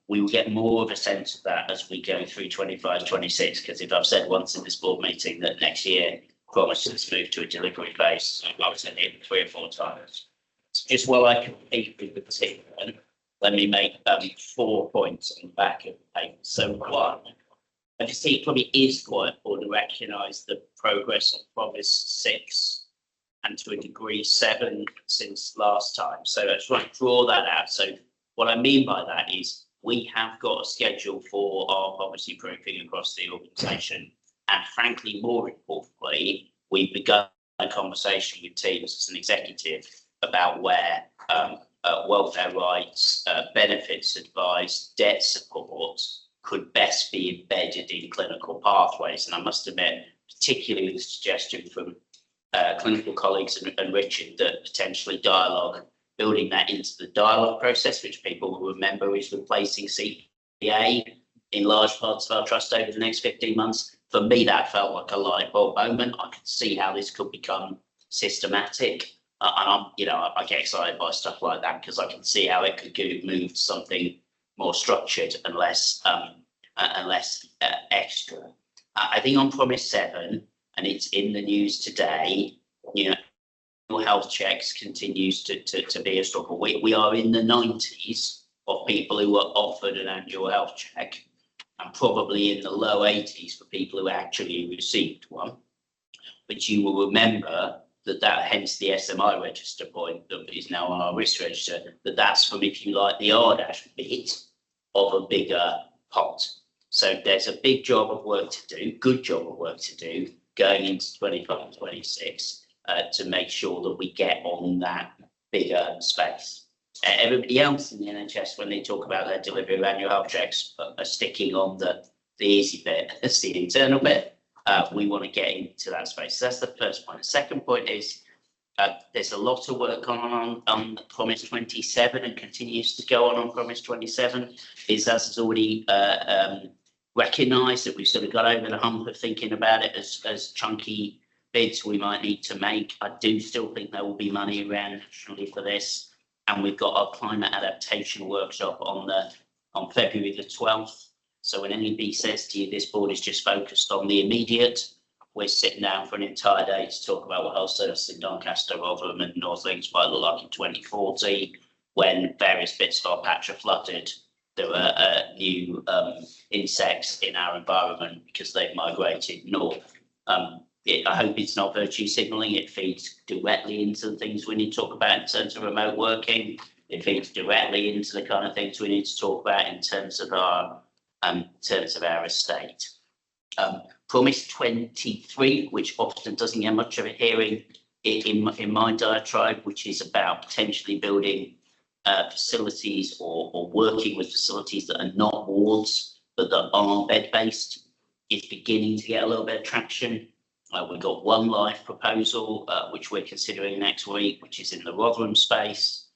We will get more of a sense of that as we go through 25, 26, because if I've said once in this board meeting that next year promises move to a delivery phase, I've said it 3 or 4 times. Just while I compete with the team, let me make 4 points on the back of the paper. So 1, I just think it probably is quite important to recognise the progress on Promise 6 and to a degree 7 since last time. So I just want to draw that out. So what I mean by that is we have got a schedule for our policy proofing across the organisation. And frankly, more importantly, we've begun a conversation with teams as an executive about where welfare rights, benefits advice, debt support could best be embedded in clinical pathways. And I must admit, particularly with the suggestion from clinical colleagues and Richard, that potentially dialogue, building that into the dialogue process, which people will remember is replacing CPA in large parts of our trust over the next 15 months. For me, that felt like a light bulb moment. I could see how this could become systematic. And I get excited by stuff like that, because I can see how it could move to something more structured and less extra. I think on Promise 7, and it's in the news today, health checks continues to be a struggle. We are in the 90s of people who are offered an annual health check, and probably in the low 80s for people who actually received one. But you will remember that hence the SMI register point that is now on our risk register, that's from, if you like, the RDaSH bit of a bigger pot. So there's a big job of work to do, good job of work to do going into 25, 26 to make sure that we get on that bigger space. Everybody else in the NHS, when they talk about their delivery of annual health checks, are sticking on the easy bit, that's the internal bit. We want to get into that space. So that's the first point. The second point is there's a lot of work on Promise 27 and continues to go on Promise 27. As has already recognised that we've sort of got over the hump of thinking about it as chunky bids we might need to make. I do still think there will be money around nationally for this. And we've got our climate adaptation workshop on February the 12th. So when anybody says to you, this board is just focused on the immediate, we're sitting down for an entire day to talk about what else there's in Doncaster, Rotherham and North Links might look like in 2040, when various bits of our patch are flooded. There are new insects in our environment because they've migrated north. I hope it's not virtue signalling. It feeds directly into the things we need to talk about in terms of remote working. It feeds directly into the kind of things we need to talk about in terms of our estate. Promise 23, which often doesn't get much of a hearing in my diatribe, which is about potentially building facilities or working with facilities that are not wards, but that are bed-based is beginning to get a little bit of traction. We've got one live proposal, which we're considering next week, which is in the Rotherham space.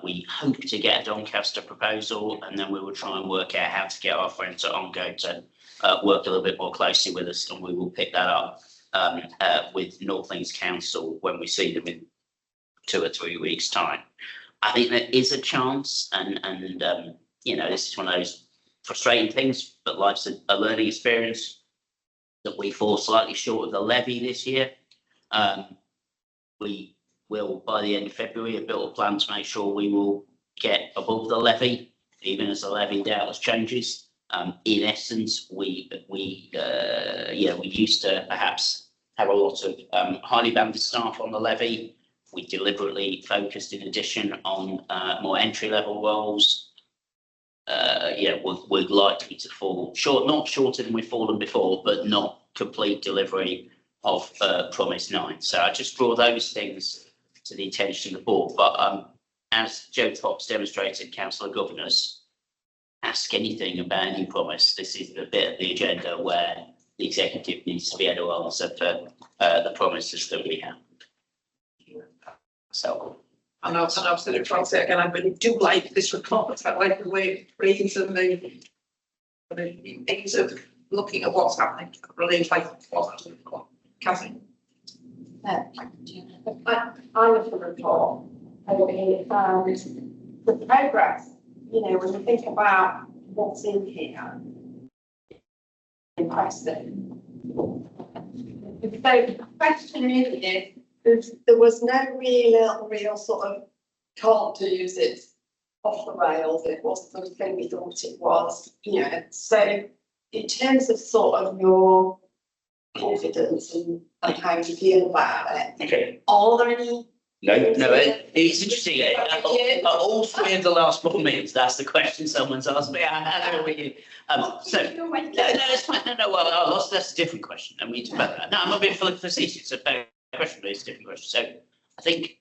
We hope to get a Doncaster proposal, and then we will try and work out how to get our friends at Ongo to work a little bit more closely with us, and we will pick that up with North Links Council when we see them in 2 or 3 weeks' time. I think there is a chance, and you know, this is one of those frustrating things, but life's a learning experience, that we fall slightly short of the levy this year. We will, by the end of February, have built a plan to make sure we will get above the levy, even as the levy doubtless changes. In essence, we used to perhaps have a lot of highly banded staff on the levy. We deliberately focused, in addition, on more entry-level roles. We're likely to fall short, not shorter than we've fallen before, but not complete delivery of Promise 9. So I just draw those things to the attention of the board. But as Joe Fox demonstrated, Councillor Governors, ask anything about any promise. This is the bit of the agenda where the executive needs to be able to answer for the promises that we have. So. And I've said it twice again, I really do like this report. I like the way it brings and the things of looking at what's happening. I really like what's happening. Catherine. I love the report. And the progress, you know, when you think about what's in here, impressive. So the question really is, there was no real sort of can't do it off the rails. It wasn't the thing we thought it was, you know. So in terms of sort of your confidence and how you feel about it, Okay. are there any? No, it's interesting. All 3 of the last 4 minutes, that's the question someone's asked me. I know you. No, it's fine. No, well, that's a different question. And we talk about that. No, I'm a bit facetious. It's a fair question, but it's a different question. So I think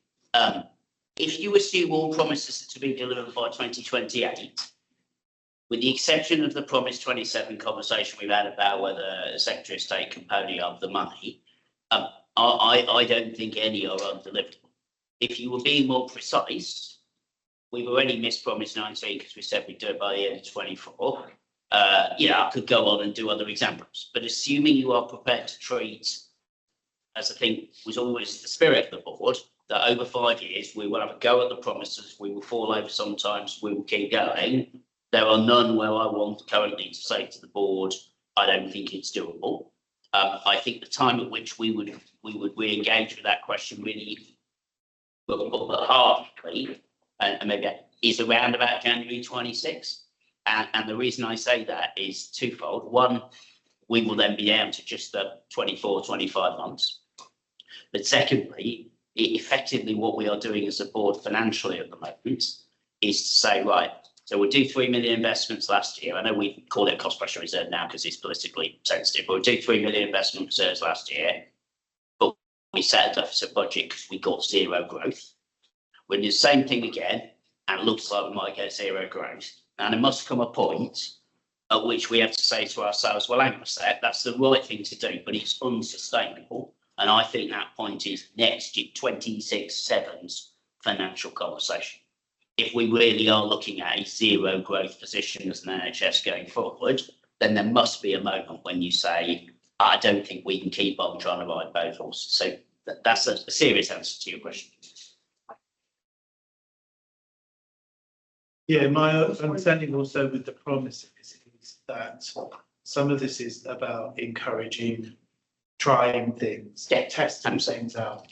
if you assume all promises are to be delivered by 2028, with the exception of the Promise 27 conversation we've had about whether the Secretary of State can pony up the money, I don't think any are undeliverable. If you were being more precise, we've already missed Promise 19 because we said we'd do it by the end of 24. I could go on and do other examples, but assuming you are prepared to treat, as I think was always the spirit of the board, that over 5 years we will have a go at the promises, we will fall over sometimes, we will keep going. There are none where I want currently to say to the board, I don't think it's doable. I think the time at which we would re-engage with that question really hardly, and maybe is around about January 26. And the reason I say that is twofold. One, we will then be down to just the 24, 25 months. But secondly, effectively what we are doing as a board financially at the moment is to say, right, so we'll do 3 million investments last year. I know we call it cost pressure reserve now because it's politically sensitive, but we'll do 3 million investment reserves last year. But we set a deficit budget because we got 0 growth. We'll do the same thing again, and it looks like we might get 0 growth. And there must come a point at which we have to say to ourselves, well, hang on a sec, that's the right thing to do, but it's unsustainable. And I think that point is next year, 26/7's financial conversation. If we really are looking at a 0 growth position as an NHS going forward, then there must be a moment when you say, I don't think we can keep on trying to ride both horses. So that's a serious answer to your question. Yeah, my understanding also with the promises is that some of this is about encouraging trying things, testing things out.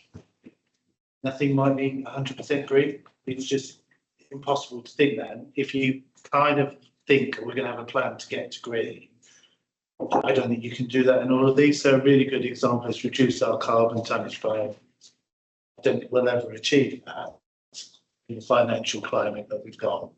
Nothing might be 100% green. It's just impossible to think that. If you kind of think we're going to have a plan to get to green, I don't think you can do that in all of these. So a really good example is reduce our carbon tonnage by. I don't think we'll ever achieve that in the financial climate that we've got.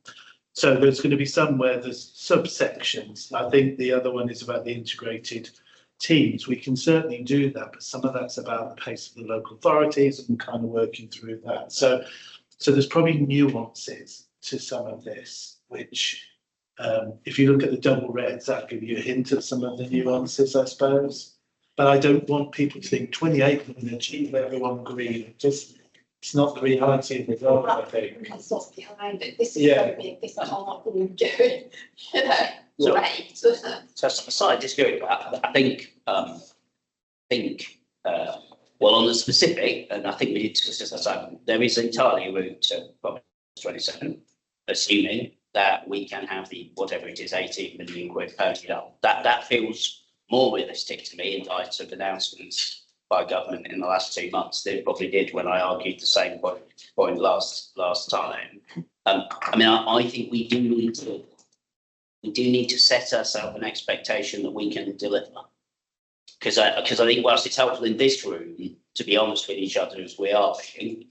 So there's going to be some where there's subsections. I think the other one is about the integrated teams. We can certainly do that, but some of that's about the pace of the local authorities and kind of working through that. So there's probably nuances to some of this, which if you look at the double reds, that'll give you a hint at some of the nuances, I suppose. But I don't want people to think 28 and achieve everyone green. It's not the reality of the job, I think. That's what's behind it. This is Yeah. so big, this is all what we're doing, you know, So- great. So I disagree with that. I think, well, on the specific, and I think we did discuss this last time, there is entirely a route to Promise 27, assuming that we can have the, whatever it is, 18 million quid voted up. That feels more realistic to me in light of announcements by government in the last 2 months. They probably did when I argued the same point last time. I mean, I think we do need to set ourselves an expectation that we can deliver. Because I think whilst it's helpful in this room to be honest with each other as we are being,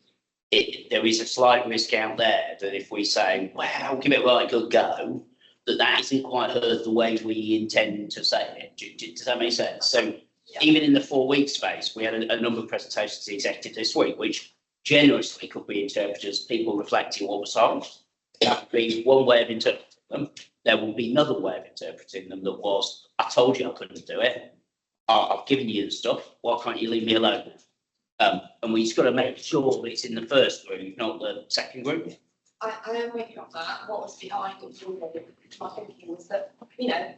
there is a slight risk out there that if we say, well, give it a right good go, that isn't quite heard the way we intend to say it. Does that make sense? So even in the 4 week space, we had a number of presentations to the executive this week, which generously could be interpreted as people reflecting what was on. That would be one way of interpreting them. There will be another way of interpreting them that was, I told you I couldn't do it. I've given you the stuff. Why can't you leave me alone? And we've got to make sure that it's in the first group, not the second group. I am with you on that. What was behind it, my thinking was that, you know,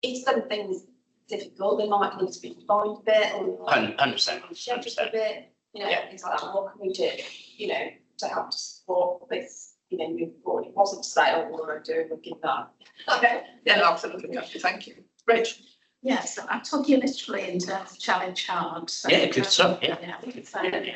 if something's difficult, they might need to be defined a bit or. 100%. Shaped a bit, you know, Yeah. things like that. What can we do, you know, to help to support this, you know, moving forward? It wasn't to say, oh, what am I doing, we'll give that. Yeah, absolutely, thank you. Rich? Yeah, so I took you literally in terms of challenge hard. So, Yeah, good stuff, yeah. I think it's saying,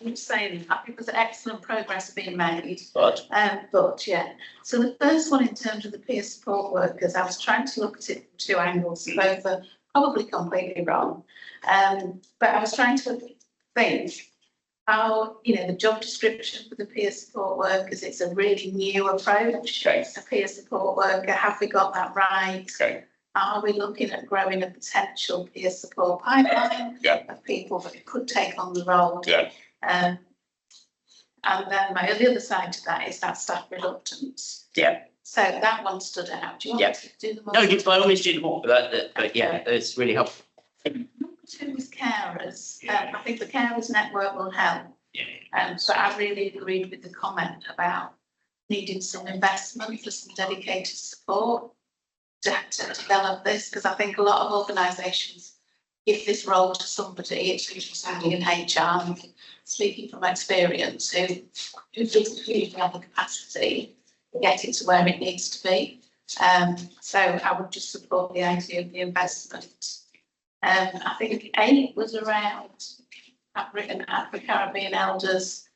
I'm saying, I think there's excellent progress being made. But But yeah, so the first one in terms of the peer support workers, I was trying to look at it from 2 angles, both are probably completely wrong. But I was trying to think how, you know, the job description for the peer support workers, it's a really new approach. Okay. A peer support worker, have we got that right? Okay. Are we looking at growing a potential peer support pipeline of people that could take on the role? Yeah. And then the other side to that is that staff reluctance. Yeah. So that one stood out. Do you want to do the more? No, by all means do the more, but yeah, it's really helpful. Number 2 is carers. I think the carers network will help. Yeah. But I really agreed with the comment about needing some investment for some dedicated support to develop this, because I think a lot of organisations give this role to somebody, it's usually somebody in HR, speaking from experience, who doesn't really have the capacity to get it to where it needs to be. So I would just support the idea of the investment. I think 8 was around Afro-Caribbean elders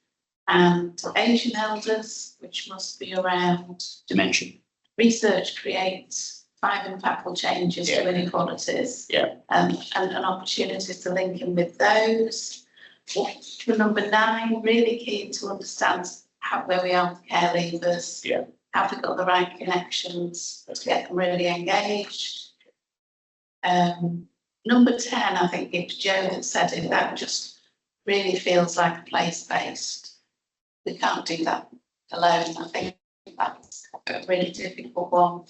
and Asian elders, which must be around Dimension. research creates 5 impactful changes to inequalities. Yeah. And an opportunity to link in with those. For number 9, really keen to understand where we are with care leavers. Yeah. Have we got the right connections to get them really engaged? Number 10, I think it's Joe that said it, that just really feels like a place-based. We can't do that alone. I think that's a really difficult one.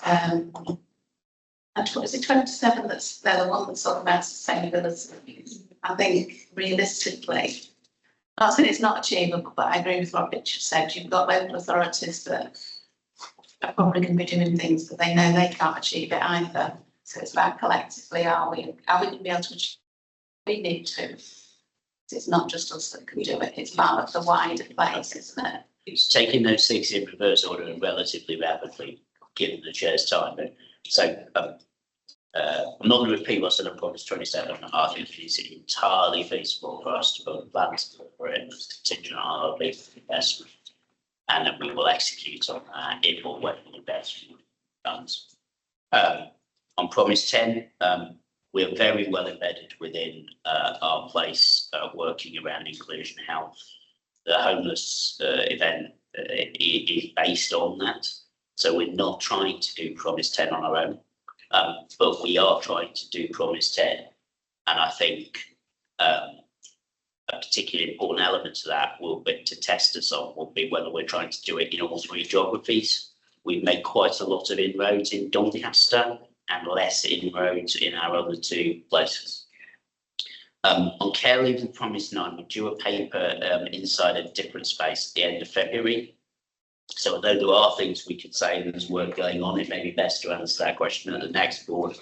And what is it, 27, they're the one that's talking about sustainability. I think realistically, not saying it's not achievable, but I agree with what Richard said. You've got local authorities that are probably going to be doing things that they know they can't achieve it either. So it's about collectively, are we going to be able to achieve what we need to? It's not just us that can do it, it's part of the wider place, isn't it? It's taking those 6 in reverse order and relatively rapidly, given the chair's time. So I'm not going to repeat what's in the Promise 27. I think it is entirely feasible for us to build plans for it as contingent on our investment. And then we will execute on that if or when the investment comes. On Promise 10, we're very well embedded within our place working around inclusion health. The homeless event is based on that. So we're not trying to do Promise 10 on our own, but we are trying to do Promise 10. And I think a particularly important element to that will be to test us on will be whether we're trying to do it in all three geographies. We've made quite a lot of inroads in Doncaster and less inroads in our other two places. On care leave and promise 9, we do a paper inside a different space at the end of February. So although there are things we could say there's work going on, it may be best to answer that question at the next board.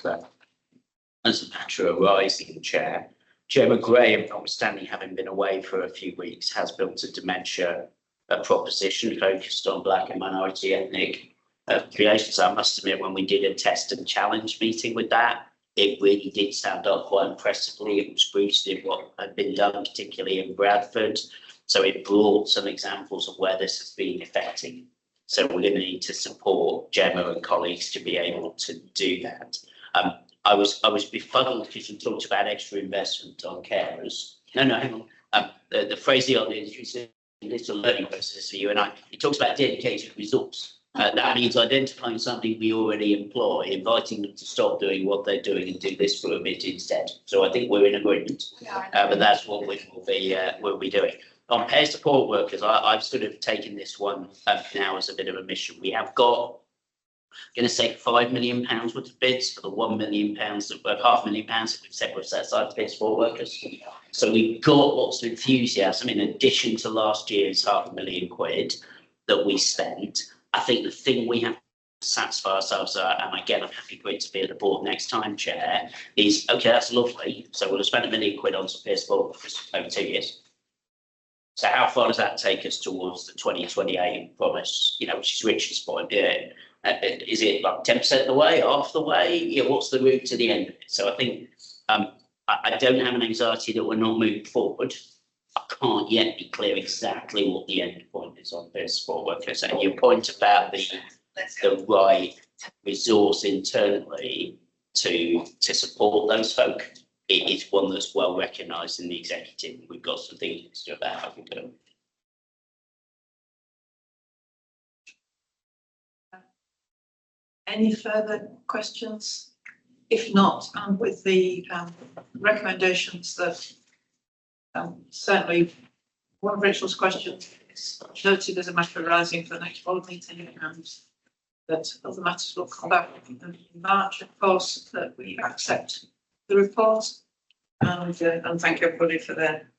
As a matter arising, Chairman Graham, notwithstanding having been away for a few weeks, has built a dementia proposition focused on Black and minority ethnic populations. I must admit, when we did a test and challenge meeting with that, it really did stand up quite impressively. It was boosted what had been done, particularly in Bradford. So it brought some examples of where this has been effective. So we're going to need to support Gemma and colleagues to be able to do that. I was befuddled because you talked about extra investment on carers. No, hang on. The phraseology is a little learning process for you and I. It talks about dedicated resource. That means identifying something we already employ, inviting them to stop doing what they're doing and do this for a bit instead. So I think we're in agreement. But that's what we'll be doing. On pair support workers, I've sort of taken this one now as a bit of a mission. We have got, I'm going to say £5 million worth of bids for the £1 million, £500,000 that we've set aside for pair support workers. So we've got lots of enthusiasm in addition to last year's £500,000 that we spent. I think the thing we have to satisfy ourselves, and again, I'm happy for it to be at the board next time, Chair, is, okay, that's lovely. So we'll have spent £1 million on some peer support workers over 2 years. So how far does that take us towards the 2028 promise, which is Richard's point? Is it like 10% of the way, half the way? What's the route to the end of it? So I think I don't have an anxiety that we're not moving forward. I can't yet be clear exactly what the end point is on peer support workers. And your point about the right resource internally to support those folk, it is one that's well recognised in the executive. We've got some things to do about how we do. Any further questions? If not, with the recommendations that certainly one of Rachel's questions is noted as a matter arising for the next board meeting, and that other matters will come back in March, of course, that we accept the report, and thank everybody for their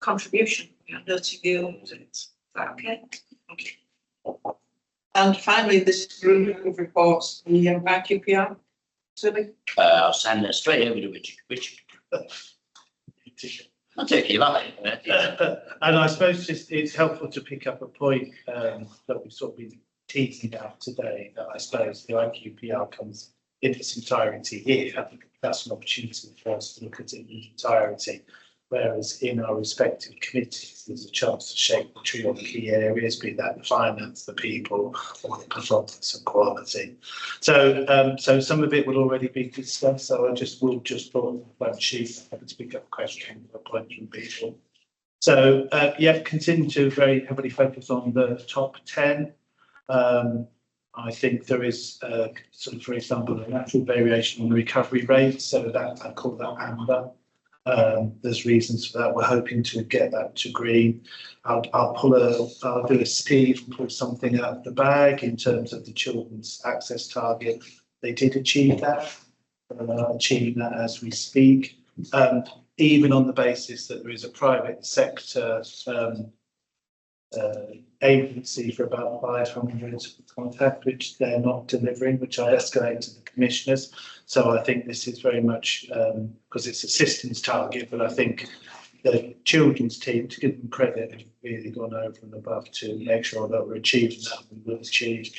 contribution. We are noting the audit. Is that okay? Okay. And finally, this group of reports, the IQPR. I'll send that straight over to Richard. I'll take you up. And I suppose it's helpful to pick up a point that we've sort of been teasing out today, that I suppose the IQPR comes in its entirety here. I think that's an opportunity for us to look at it in its entirety. Whereas in our respective committees, there's a chance to shake the tree on key areas, be that the finance, the people, or the performance and quality. So some of it will already be discussed. So we'll just put on the phone sheet, happy to pick up questions or points from people. So continue to very heavily focus on the top 10. I think there is sort of, for example, a natural variation in the recovery rate. So that I call that amber. There's reasons for that. We're hoping to get that to green. I'll do a speed and pull something out of the bag in terms of the children's access target. They did achieve that, achieving that as we speak, even on the basis that there is a private sector agency for about 500 contact, which they're not delivering, which I escalate to the commissioners. So I think this is very much because it's a systems target, but I think the children's team, to give them credit, have really gone over and above to make sure that we're achieving that we will achieve.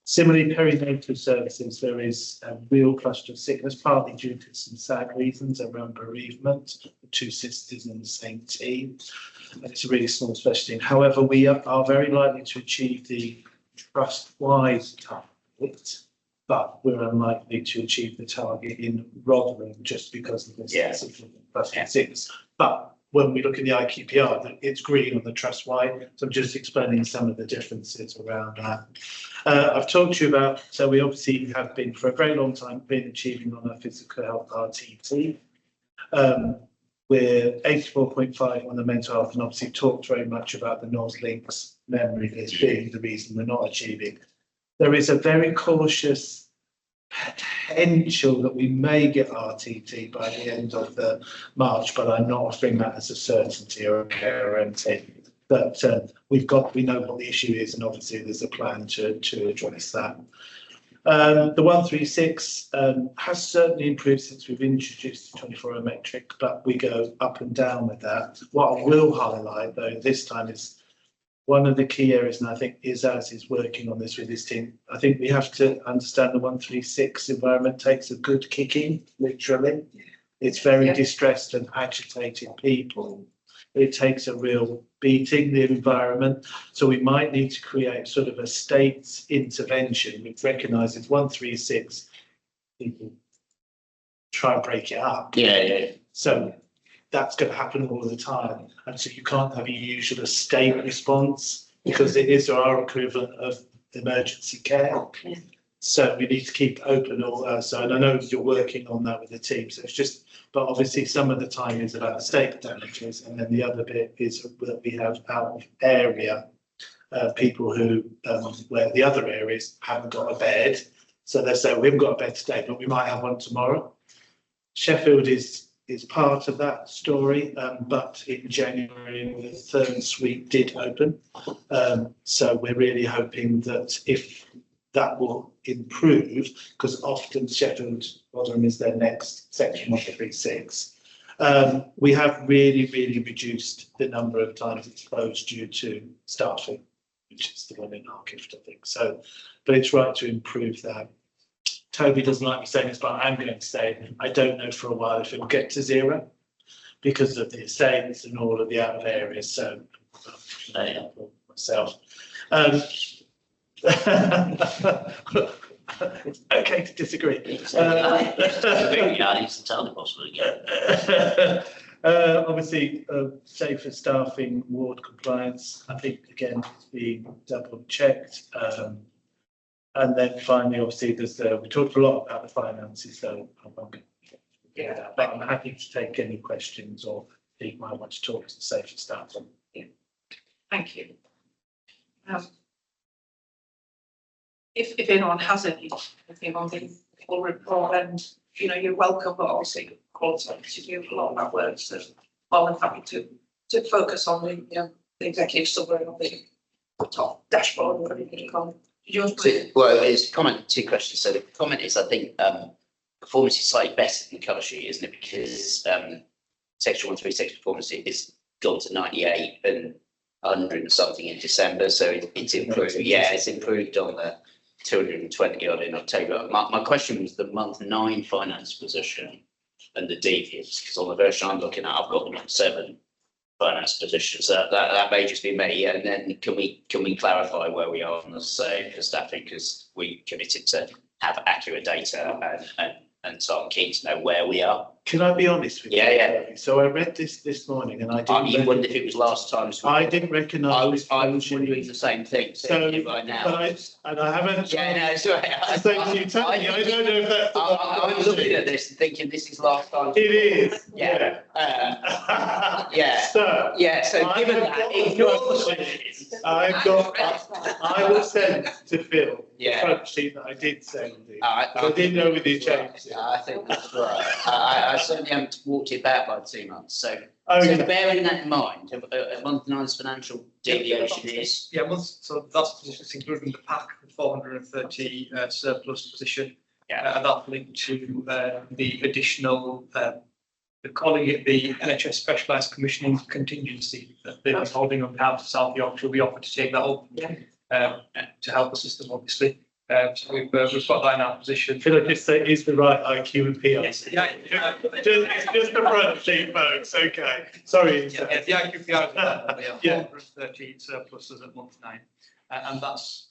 Similarly, perinatal services, there is a real cluster of sickness, partly due to some sad reasons around bereavement, the two sisters in the same team. And it's a really small specialty. However, we are very likely to achieve the trust-wide target, but we're unlikely to achieve the target in Rotherham just because of this sickness. But when we look at the IQPR, it's green on the trust-wide. So I'm just explaining some of the differences around that. I've talked to you about, so we obviously have been for a very long time been achieving on our physical health RTT. we're 84.5 on the mental health, and obviously talked very much about the North Links memory list being the reason we're not achieving. There is a very cautious potential that we may get RTT by the end of the March, but I'm not offering that as a certainty or a guarantee. But we know what the issue is, and obviously there's a plan to address that. The 136 has certainly improved since we've introduced the 24-hour metric, but we go up and down with that. What I will highlight, though, this time is one of the key areas, and I think RDaSH is working on this with his team. I think we have to understand the 136 environment takes a good kicking, literally. It's very distressed and agitated people. It takes a real beating, the environment. So we might need to create sort of a state intervention which recognises 136 people try and break it up. Yeah. So that's going to happen all the time. And so you can't have a usual state response because it is our equivalent of emergency care. Yeah. So we need to keep open all so, and I know you're working on that with the team. So it's just, but obviously some of the time is about estate damages, and then the other bit is that we have out of area people who where the other areas haven't got a bed. So they say we haven't got a bed today, but we might have one tomorrow. Sheffield is part of that story, but in January the third suite did open. So we're really hoping that if that will improve, because often Sheffield Rotherham is their next section of the 36. We have really reduced the number of times it's closed due to staffing, which is the one in Harkift, I think. So, but it's right to improve that. Toby doesn't like me saying this, but I'm going to say I don't know for a while if it will get to zero because of the estates and all of the out of areas. So, myself. It's okay to disagree. Obviously, safer staffing, ward compliance, I think again it's being double checked. And then finally, obviously, there's we talked a lot about the finances, so I'm not going to get that, but I'm happy to take any questions or if you might want to talk to the safer staff. Thank you. If anyone has anything on the full report, and you're welcome, but obviously quality to do a lot of that work. So I'm happy to focus on the executive summary on the top dashboard or anything you can. Well, it's comment, two questions. So the comment is, I think performance is slightly better than the cover sheet, isn't it? Because section 136 performance is gone to 98 and 100 and something in December. So it's improved. Yeah, it's improved on the 220 odd in October. My question was the month 9 finance position and the deviance, because on the version I'm looking at, I've got the month 7 finance position. So that may just be me. And then can we clarify where we are on the for staffing, because we committed to have accurate data and so I'm keen to know where we are. Can I be honest with you? Yeah. So I read this morning and I didn't. You wondered if it was last time. I didn't recognise. I was wondering the same thing. So by now. But I haven't. Yeah, no, it's all right. So you tell me. I don't know if that's. I'm looking at this and thinking this is last time. It is. Yeah. Yeah. So. Yeah. So given that, I will send to Phil. Yeah. The front sheet that I did send you. I didn't know with you changed it. I think that's right. I certainly haven't walked it back by 2 months. So bearing that in mind, a month 9's financial deviation is. Yeah, so that's positions included in the pack, the 430 surplus position. Yeah. And that's linked to the additional, they're calling it the NHS Specialised Commissioning Contingency that they've been holding on behalf of South Yorkshire. We offered to take that up to help the system, obviously. So we've got that in our position. Can I just say, is the right IQ and PR? Yes. Yeah. Just the front sheet, folks. Okay. Sorry. Yeah, the IQPR is we have 430 surpluses at month 9, and that's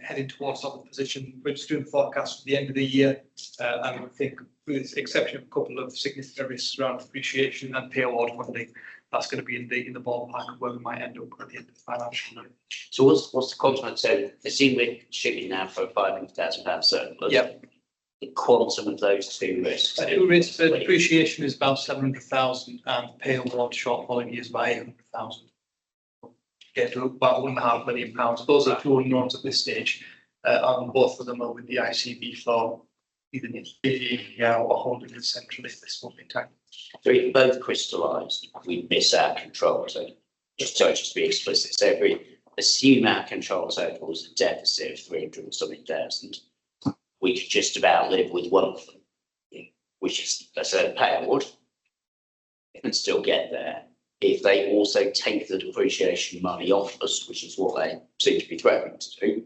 heading towards that position. We're just doing forecasts for the end of the year, and we think, with the exception of a couple of significant risks around depreciation and pay award funding, that's going to be in the ballpark of where we might end up at the end of the financial year. So what's the consequence? So assume we're shooting now for £500,000 surplus. Yep. the quantum of those two risks? Depreciation is about 700,000 and pay award shortfall in years by 800,000. Get to about £1.5 million. Those are two unknowns at this stage. And both of them are with the ICB for either or holding it centrally at this moment in time. So if both crystallised, we miss our control. So just to be explicit, so if we assume our control total was a deficit of 300 and something thousand, we could just about live with one of them, which is a certain payout, and still get there. If they also take the depreciation money off us, which is what they seem to be threatening to do,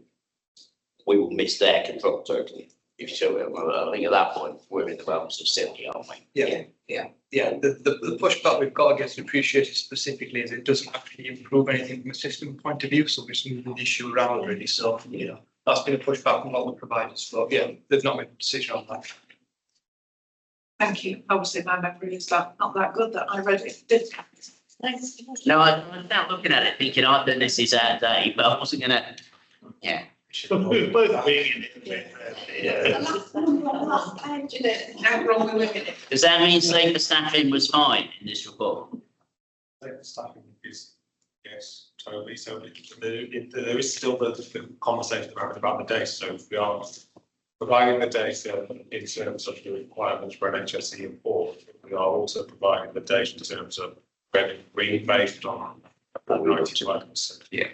we will miss their control totally. If you so, I think at that point we're in the realms of silly, aren't we? Yeah. The pushback we've got against depreciation specifically is it doesn't actually improve anything from a system point of view. So we're just moving the issue around really. So that's been a pushback from a lot of the providers. But they've not made a decision on that. Thank you. Obviously, my memory is not that good that I read it. Did. Thanks. No, I'm now looking at it thinking, I think this is our day, but I wasn't going to, We're both winging it. How wrong are we in it? Does that mean safer staffing was fine in this report? Staffing is, yes, totally. So there is still the conversation about the data. So if we are providing the data in terms of the requirements for an HSE report, we are also providing the data in terms of being based on 92%. Yeah.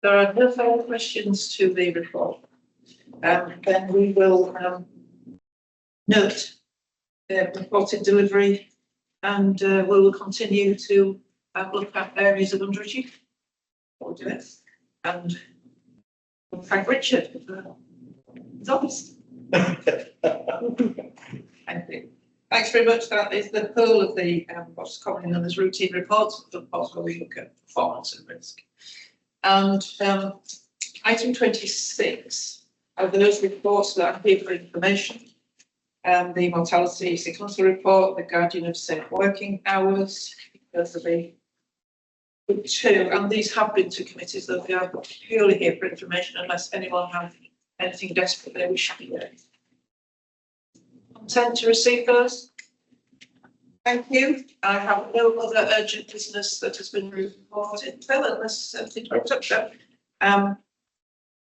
There are no further questions to the report. Then we will note the reported delivery, and we will continue to look at areas of underachievement. We'll do it. And we'll thank Richard. It's honest. Thank you. Thanks very much. That is the whole of the what's commonly known as routine reports, the reports where we look at performance and risk. And item 26 are those reports that are here for information. The mortality sequential report, the guardian of safe working hours, those are the two, and these have been to committees that they are purely here for information unless anyone has anything desperate they wish to do. Consent to receive those. Thank you. I have no other urgent business that has been reported, unless something crops up. Are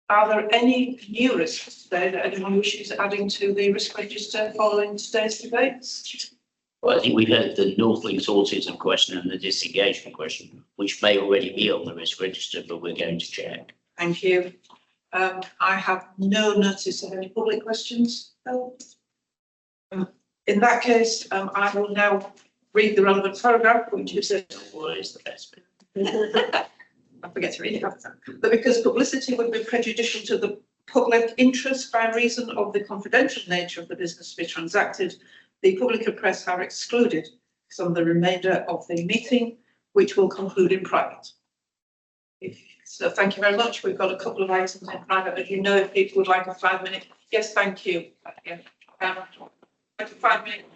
there any new risks today that anyone wishes adding to the risk register following today's debates? Well, I think we've heard the Northlings autism question and the disengagement question, which may already be on the risk register, but we're going to check. Thank you. I have no notice of any public questions. In that case, I will now read the relevant paragraph, which is always the best bit. I forget to read it after. But because publicity would be prejudicial to the public interest by reason of the confidential nature of the business to be transacted, the public and press are excluded from the remainder of the meeting, which will conclude in private. So thank you very much. We've got a couple of items in private. As you know, if people would like a 5 minute, yes, thank you. Yeah. 5 minutes.